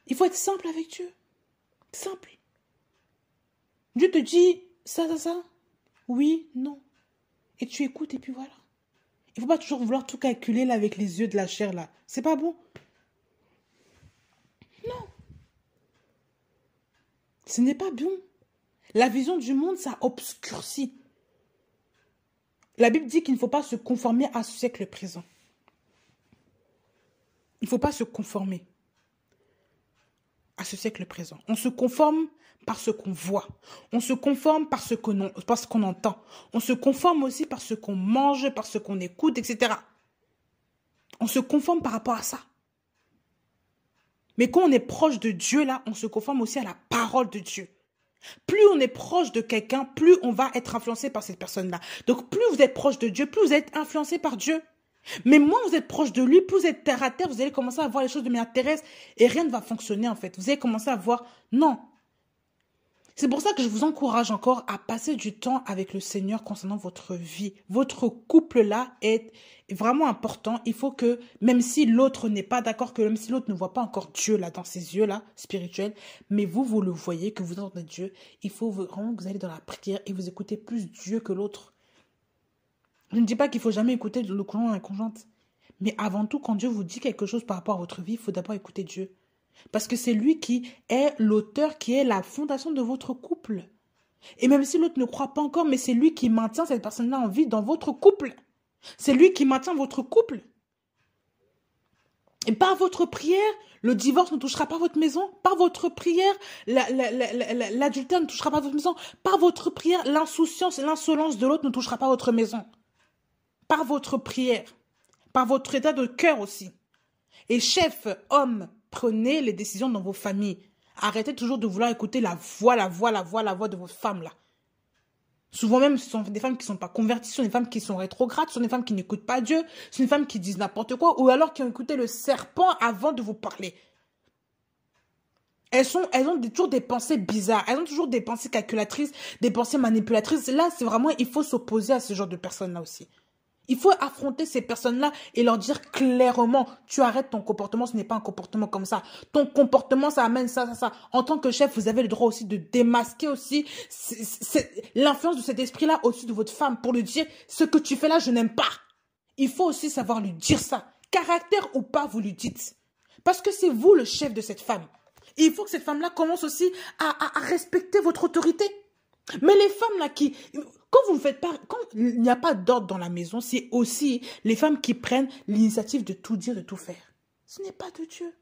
Il faut être simple avec Dieu. Simple. Dieu te dit ça. Oui, non. Et tu écoutes et puis voilà. Il ne faut pas toujours vouloir tout calculer là, avec les yeux de la chair là. C'est pas bon. Non. Ce n'est pas bon. La vision du monde, ça obscurcit. La Bible dit qu'il ne faut pas se conformer à ce siècle présent. Il ne faut pas se conformer à ce siècle présent. On se conforme par ce qu'on voit. On se conforme par ce qu'on entend. On se conforme aussi par ce qu'on mange, par ce qu'on écoute, etc. On se conforme par rapport à ça. Mais quand on est proche de Dieu, là, on se conforme aussi à la parole de Dieu. Plus on est proche de quelqu'un, plus on va être influencé par cette personne-là. Donc, plus vous êtes proche de Dieu, plus vous êtes influencé par Dieu. Mais moins vous êtes proche de lui, plus vous êtes terre à terre, vous allez commencer à voir les choses de manière terrestre et rien ne va fonctionner en fait. Vous allez commencer à voir, non. C'est pour ça que je vous encourage encore à passer du temps avec le Seigneur concernant votre vie. Votre couple-là est vraiment important. Il faut que, même si l'autre n'est pas d'accord, que même si l'autre ne voit pas encore Dieu là dans ses yeux là, spirituels, mais vous le voyez, que vous entendez Dieu, il faut vraiment que vous allez dans la prière et vous écoutez plus Dieu que l'autre. Je ne dis pas qu'il ne faut jamais écouter le conjoint et la conjointe. Mais avant tout, quand Dieu vous dit quelque chose par rapport à votre vie, il faut d'abord écouter Dieu. Parce que c'est lui qui est l'auteur, qui est la fondation de votre couple. Et même si l'autre ne croit pas encore, mais c'est lui qui maintient cette personne-là en vie dans votre couple. C'est lui qui maintient votre couple. Et par votre prière, le divorce ne touchera pas votre maison. Par votre prière, l'adultère ne touchera pas votre maison. Par votre prière, l'insouciance et l'insolence de l'autre ne touchera pas votre maison. Par votre prière, par votre état de cœur aussi. Et chef, homme, prenez les décisions dans vos familles. Arrêtez toujours de vouloir écouter la voix de votre femme là. Souvent même, ce sont des femmes qui ne sont pas converties, ce sont des femmes qui sont rétrogrades, ce sont des femmes qui n'écoutent pas Dieu, ce sont des femmes qui disent n'importe quoi, ou alors qui ont écouté le serpent avant de vous parler. Elles ont toujours des pensées bizarres, elles ont toujours des pensées calculatrices, des pensées manipulatrices. Là, c'est vraiment, il faut s'opposer à ce genre de personnes-là aussi. Il faut affronter ces personnes-là et leur dire clairement, tu arrêtes ton comportement, ce n'est pas un comportement comme ça. Ton comportement, ça amène ça. En tant que chef, vous avez le droit aussi de démasquer aussi l'influence de cet esprit-là au-dessus de votre femme pour lui dire, ce que tu fais là, je n'aime pas. Il faut aussi savoir lui dire ça. Caractère ou pas, vous lui dites. Parce que c'est vous le chef de cette femme. Et il faut que cette femme-là commence aussi à respecter votre autorité. Mais les femmes là qui... Quand vous ne faites pas... Quand il n'y a pas d'ordre dans la maison, c'est aussi les femmes qui prennent l'initiative de tout dire, de tout faire. Ce n'est pas de Dieu.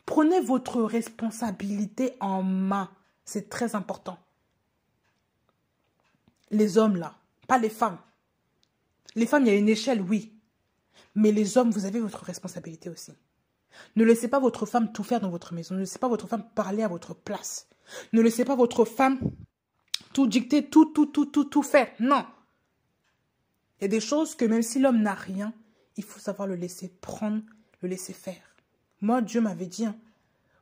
Prenez votre responsabilité en main. C'est très important. Les hommes là, pas les femmes. Les femmes, il y a une échelle, oui. Mais les hommes, vous avez votre responsabilité aussi. Ne laissez pas votre femme tout faire dans votre maison. Ne laissez pas votre femme parler à votre place. Ne laissez pas votre femme tout dicter, tout faire. Non. Il y a des choses que même si l'homme n'a rien, il faut savoir le laisser prendre, le laisser faire. Moi, Dieu m'avait dit, hein,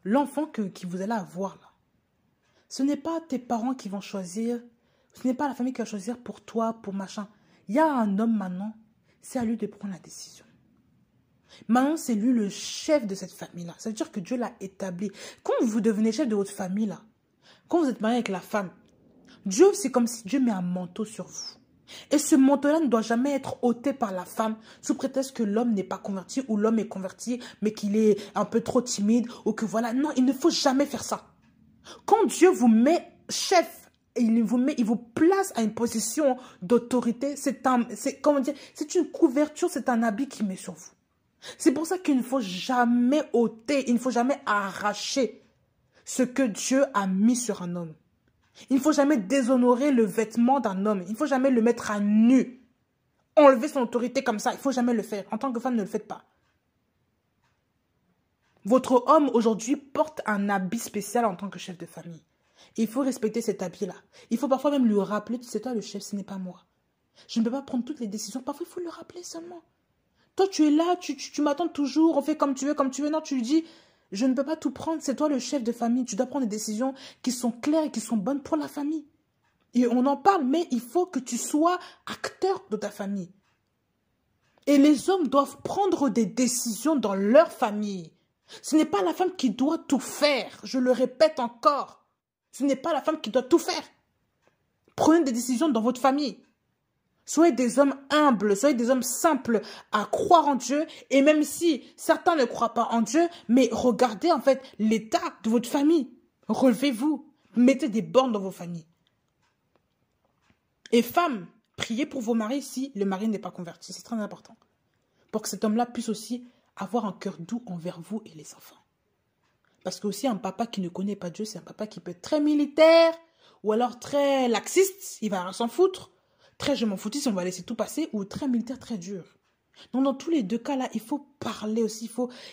l'enfant qui vous allez avoir là, ce n'est pas tes parents qui vont choisir, ce n'est pas la famille qui va choisir pour toi, pour machin. Il y a un homme maintenant, c'est à lui de prendre la décision. Maintenant, c'est lui le chef de cette famille-là. Ça veut dire que Dieu l'a établi. Quand vous devenez chef de votre famille, là, quand vous êtes marié avec la femme, Dieu, c'est comme si Dieu met un manteau sur vous. Et ce manteau-là ne doit jamais être ôté par la femme sous prétexte que l'homme n'est pas converti ou l'homme est converti mais qu'il est un peu trop timide ou que voilà. Non, il ne faut jamais faire ça. Quand Dieu vous met chef, et il vous place à une position d'autorité, c'est une couverture, c'est un habit qu'il met sur vous. C'est pour ça qu'il ne faut jamais ôter, il ne faut jamais arracher ce que Dieu a mis sur un homme. Il ne faut jamais déshonorer le vêtement d'un homme. Il ne faut jamais le mettre à nu. Enlever son autorité comme ça, il ne faut jamais le faire. En tant que femme, ne le faites pas. Votre homme aujourd'hui porte un habit spécial en tant que chef de famille. Il faut respecter cet habit-là. Il faut parfois même lui rappeler, c'est toi le chef, ce n'est pas moi. Je ne peux pas prendre toutes les décisions. Parfois, il faut le rappeler seulement. Toi, tu es là, tu m'attends toujours, on fait comme tu veux. Non, tu lui dis, je ne peux pas tout prendre, c'est toi le chef de famille. Tu dois prendre des décisions qui sont claires et qui sont bonnes pour la famille. Et on en parle, mais il faut que tu sois acteur de ta famille. Et les hommes doivent prendre des décisions dans leur famille. Ce n'est pas la femme qui doit tout faire. Je le répète encore. Ce n'est pas la femme qui doit tout faire. Prenez des décisions dans votre famille. Soyez des hommes humbles, soyez des hommes simples à croire en Dieu. Et même si certains ne croient pas en Dieu, mais regardez en fait l'état de votre famille. Relevez-vous. Mettez des bornes dans vos familles. Et femmes, priez pour vos maris si le mari n'est pas converti. C'est très important. Pour que cet homme-là puisse aussi avoir un cœur doux envers vous et les enfants. Parce que aussi un papa qui ne connaît pas Dieu, c'est un papa qui peut être très militaire ou alors très laxiste, il va s'en foutre. Très je m'en foutiste, on va laisser tout passer, ou très militaire, très dur. Donc dans tous les deux cas-là, il faut parler aussi,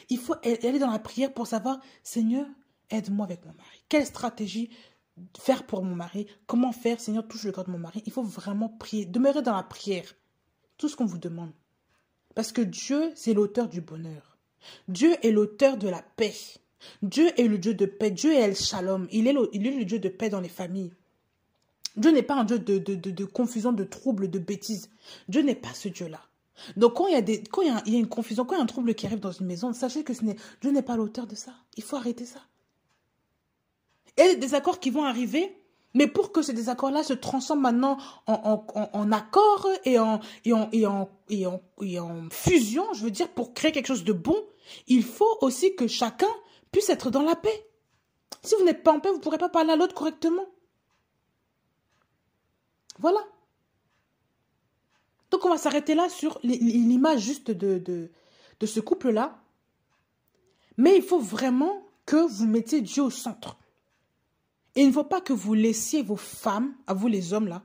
il faut aller dans la prière pour savoir, Seigneur, aide-moi avec mon mari. Quelle stratégie faire pour mon mari? Comment faire, Seigneur, touche le cœur de mon mari? Il faut vraiment prier, demeurer dans la prière. Tout ce qu'on vous demande. Parce que Dieu, c'est l'auteur du bonheur. Dieu est l'auteur de la paix. Dieu est le Dieu de paix. Dieu est El Shalom. Il est le Dieu de paix dans les familles. Dieu n'est pas un Dieu de confusion, de troubles, de bêtises. Dieu n'est pas ce Dieu-là. Donc quand il y a une confusion, quand il y a un trouble qui arrive dans une maison, sachez que Dieu n'est pas l'auteur de ça. Il faut arrêter ça. Et les désaccords qui vont arriver, mais pour que ces désaccords-là se transforment maintenant en accords et en fusion, je veux dire, pour créer quelque chose de bon, il faut aussi que chacun puisse être dans la paix. Si vous n'êtes pas en paix, vous ne pourrez pas parler à l'autre correctement. Voilà. Donc, on va s'arrêter là sur l'image juste de ce couple-là. Mais il faut vraiment que vous mettiez Dieu au centre. Et il ne faut pas que vous laissiez vos femmes, à vous les hommes là,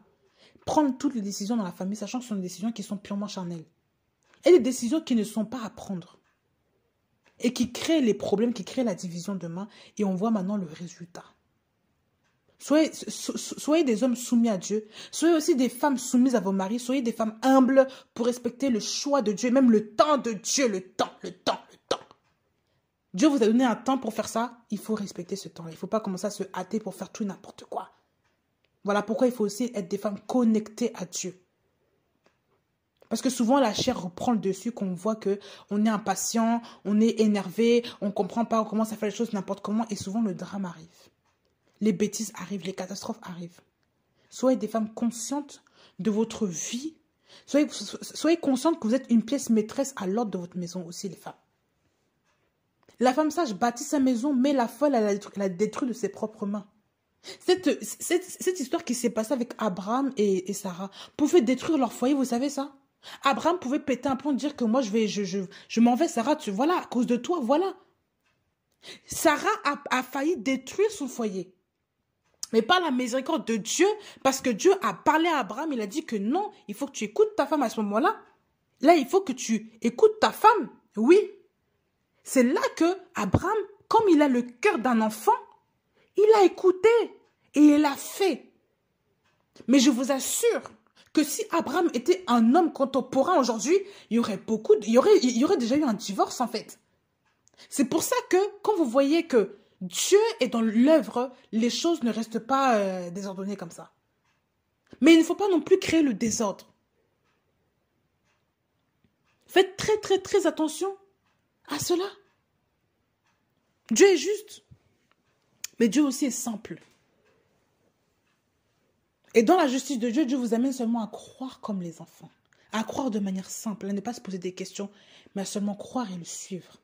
prendre toutes les décisions dans la famille, sachant que ce sont des décisions qui sont purement charnelles. Et des décisions qui ne sont pas à prendre. Et qui créent les problèmes, qui créent la division demain. Et on voit maintenant le résultat. Soyez des hommes soumis à Dieu. Soyez aussi des femmes soumises à vos maris. Soyez des femmes humbles pour respecter le choix de Dieu. Même le temps de Dieu. Le temps. Dieu vous a donné un temps pour faire ça. Il faut respecter ce temps-là. Il ne faut pas commencer à se hâter pour faire tout et n'importe quoi. Voilà pourquoi il faut aussi être des femmes connectées à Dieu. Parce que souvent, la chair reprend le dessus, qu'on voit qu'on est impatient, on est énervé, on ne comprend pas, on commence à faire les choses n'importe comment. Et souvent, le drame arrive. Les bêtises arrivent, les catastrophes arrivent. Soyez des femmes conscientes de votre vie. Soyez conscientes que vous êtes une pièce maîtresse à l'ordre de votre maison aussi, les femmes. La femme sage bâtit sa maison, mais la folle, elle la détruit de ses propres mains. Cette histoire qui s'est passée avec Abraham et Sarah pouvait détruire leur foyer, vous savez ça? Abraham pouvait péter un plomb, dire que moi je m'en vais, Sarah, voilà, à cause de toi, voilà. Sarah a failli détruire son foyer. Mais par la miséricorde de Dieu, parce que Dieu a parlé à Abraham, il a dit que non, il faut que tu écoutes ta femme à ce moment-là. Là, il faut que tu écoutes ta femme. Oui. C'est là que Abraham, comme il a le cœur d'un enfant, il a écouté et il a fait. Mais je vous assure que si Abraham était un homme contemporain aujourd'hui, il y aurait déjà eu un divorce en fait. C'est pour ça que quand vous voyez que Dieu est dans l'œuvre, les choses ne restent pas désordonnées comme ça. Mais il ne faut pas non plus créer le désordre. Faites très très très attention à cela. Dieu est juste, mais Dieu aussi est simple. Et dans la justice de Dieu, Dieu vous amène seulement à croire comme les enfants. À croire de manière simple, à ne pas se poser des questions, mais à seulement croire et le suivre.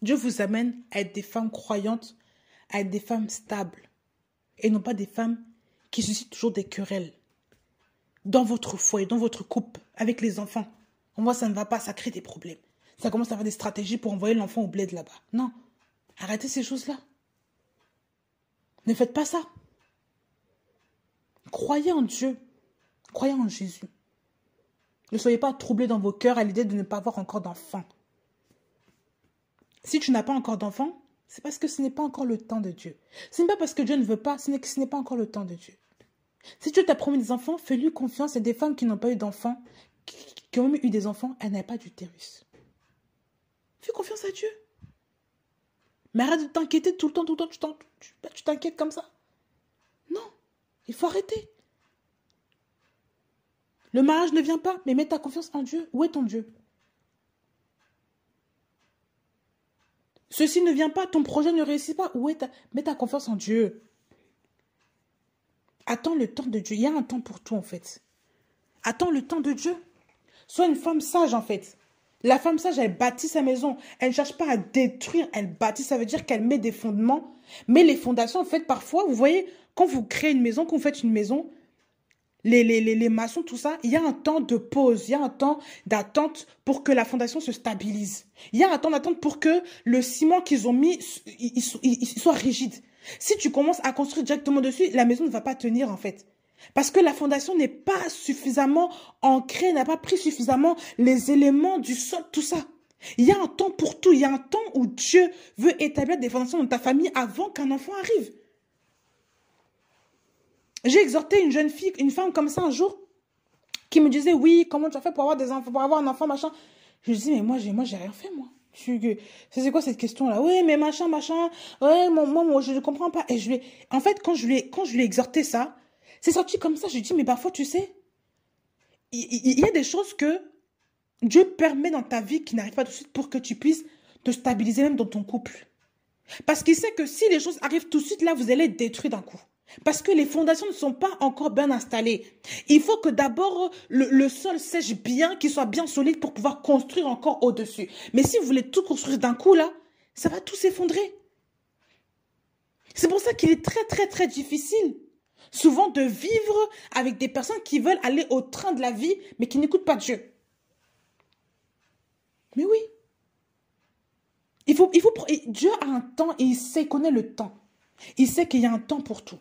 Dieu vous amène à être des femmes croyantes, à être des femmes stables. Et non pas des femmes qui suscitent toujours des querelles. Dans votre foyer, dans votre couple, avec les enfants. Moi, ça ne va pas, ça crée des problèmes. Ça commence à faire des stratégies pour envoyer l'enfant au bled là-bas. Non, arrêtez ces choses-là. Ne faites pas ça. Croyez en Dieu. Croyez en Jésus. Ne soyez pas troublés dans vos cœurs à l'idée de ne pas avoir encore d'enfants. Si tu n'as pas encore d'enfants, c'est parce que ce n'est pas encore le temps de Dieu. Ce n'est pas parce que Dieu ne veut pas, ce n'est pas encore le temps de Dieu. Si Dieu t'a promis des enfants, fais-lui confiance. Il y a des femmes qui n'ont pas eu d'enfants, qui ont même eu des enfants, elles n'avaient pas d'utérus. Fais confiance à Dieu. Mais arrête de t'inquiéter tout le temps, tu t'inquiètes comme ça. Non, il faut arrêter. Le mariage ne vient pas, mais mets ta confiance en Dieu. Où est ton Dieu? Ceci ne vient pas, ton projet ne réussit pas. Mets ta confiance en Dieu. Attends le temps de Dieu. Il y a un temps pour tout, en fait. Attends le temps de Dieu. Sois une femme sage, en fait. La femme sage, elle bâtit sa maison. Elle ne cherche pas à détruire, elle bâtit. Ça veut dire qu'elle met des fondements. Mais les fondations, en fait, parfois, vous voyez, quand vous créez une maison, quand vous faites une maison, les maçons, tout ça, il y a un temps de pause, il y a un temps d'attente pour que la fondation se stabilise. Il y a un temps d'attente pour que le ciment qu'ils ont mis, il soit rigide. Si tu commences à construire directement dessus, la maison ne va pas tenir en fait. Parce que la fondation n'est pas suffisamment ancrée, n'a pas pris suffisamment les éléments du sol, tout ça. Il y a un temps pour tout, il y a un temps où Dieu veut établir des fondations dans ta famille avant qu'un enfant arrive. J'ai exhorté une jeune fille, une femme comme ça un jour, qui me disait, oui, comment tu as fait pour avoir des enfants, pour avoir un enfant, machin. Je lui dis, mais moi, j'ai rien fait, moi. C'est quoi cette question-là? Oui, mais machin. Ouais, moi, je ne comprends pas. Et en fait, quand je lui ai exhorté ça, c'est sorti comme ça. Je lui ai dit, mais parfois, tu sais, il y a des choses que Dieu permet dans ta vie qui n'arrivent pas tout de suite pour que tu puisses te stabiliser même dans ton couple. Parce qu'il sait que si les choses arrivent tout de suite, là, vous allez être détruits d'un coup. Parce que les fondations ne sont pas encore bien installées. Il faut que d'abord le sol sèche bien, qu'il soit bien solide pour pouvoir construire encore au-dessus. Mais si vous voulez tout construire d'un coup, là, ça va tout s'effondrer. C'est pour ça qu'il est très difficile, souvent, de vivre avec des personnes qui veulent aller au train de la vie, mais qui n'écoutent pas Dieu. Mais oui. Dieu a un temps et il connaît le temps. Il sait qu'il y a un temps pour tout.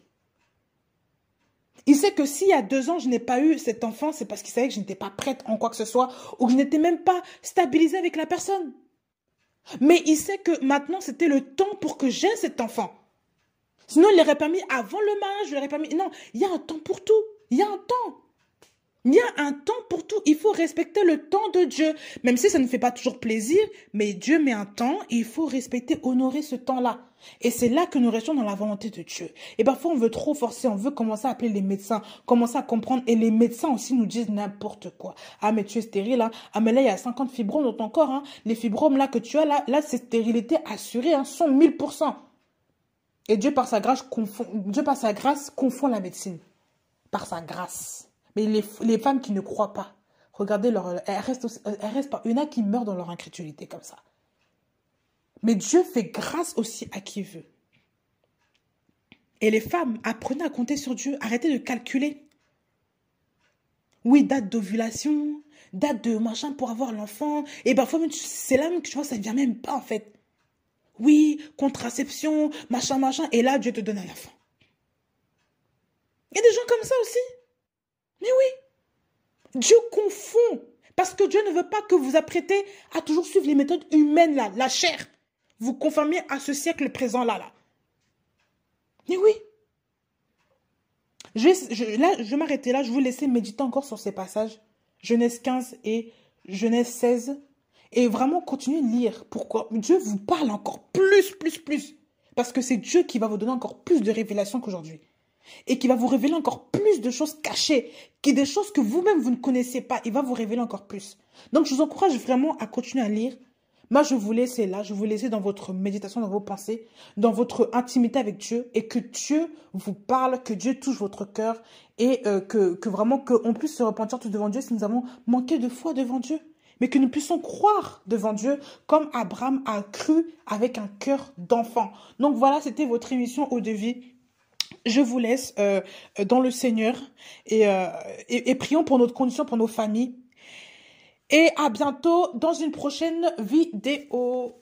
Il sait que s'il y a 2 ans, je n'ai pas eu cet enfant, c'est parce qu'il savait que je n'étais pas prête en quoi que ce soit ou que je n'étais même pas stabilisée avec la personne. Mais il sait que maintenant, c'était le temps pour que j'aie cet enfant. Sinon, il l'aurait pas mis avant le mariage, il l'aurait pas mis... Non, il y a un temps pour tout. Il y a un temps. Il y a un temps pour tout. Il faut respecter le temps de Dieu. Même si ça ne fait pas toujours plaisir, mais Dieu met un temps et il faut respecter, honorer ce temps-là. Et c'est là que nous restons dans la volonté de Dieu. Et parfois, on veut trop forcer, on veut commencer à appeler les médecins, commencer à comprendre. Et les médecins aussi nous disent n'importe quoi. Ah, mais tu es stérile, hein. Ah, mais là, il y a 50 fibromes dans ton corps, hein. Les fibromes là que tu as, là c'est stérilité assurée, hein, 1000%. Et Dieu, par sa grâce, confond la médecine. Par sa grâce. Mais les femmes qui ne croient pas, regardez, elles restent pas. Il y en a qui meurent dans leur incrédulité comme ça. Mais Dieu fait grâce aussi à qui veut. Et les femmes, apprenez à compter sur Dieu. Arrêtez de calculer. Oui, date d'ovulation, date de machin pour avoir l'enfant. Et parfois, c'est là même que tu vois, ça ne vient même pas en fait. Oui, contraception, machin. Et là, Dieu te donne un enfant. Il y a des gens comme ça aussi. Mais oui, Dieu confond. Parce que Dieu ne veut pas que vous apprêtez à toujours suivre les méthodes humaines, là, la chair. Vous conformez à ce siècle présent, là. Mais oui. Je vais m'arrêter là. Je vais vous laisser méditer encore sur ces passages. Genèse 15 et Genèse 16. Et vraiment continuer de lire. Pourquoi? Dieu vous parle encore plus. Parce que c'est Dieu qui va vous donner encore plus de révélations qu'aujourd'hui. Et qui va vous révéler encore plus de choses cachées, des choses que vous-même vous ne connaissez pas. Il va vous révéler encore plus. Donc je vous encourage vraiment à continuer à lire, Moi, je vous laisse là, je vous laisse dans votre méditation, dans vos pensées, dans votre intimité avec Dieu et que Dieu vous parle, que Dieu touche votre cœur et que vraiment qu'on puisse se repentir tous devant Dieu si nous avons manqué de foi devant Dieu. Mais que nous puissions croire devant Dieu comme Abraham a cru avec un cœur d'enfant. Donc voilà, c'était votre émission Eau de vie. Je vous laisse dans le Seigneur et prions pour notre condition, pour nos familles. Et à bientôt dans une prochaine vidéo.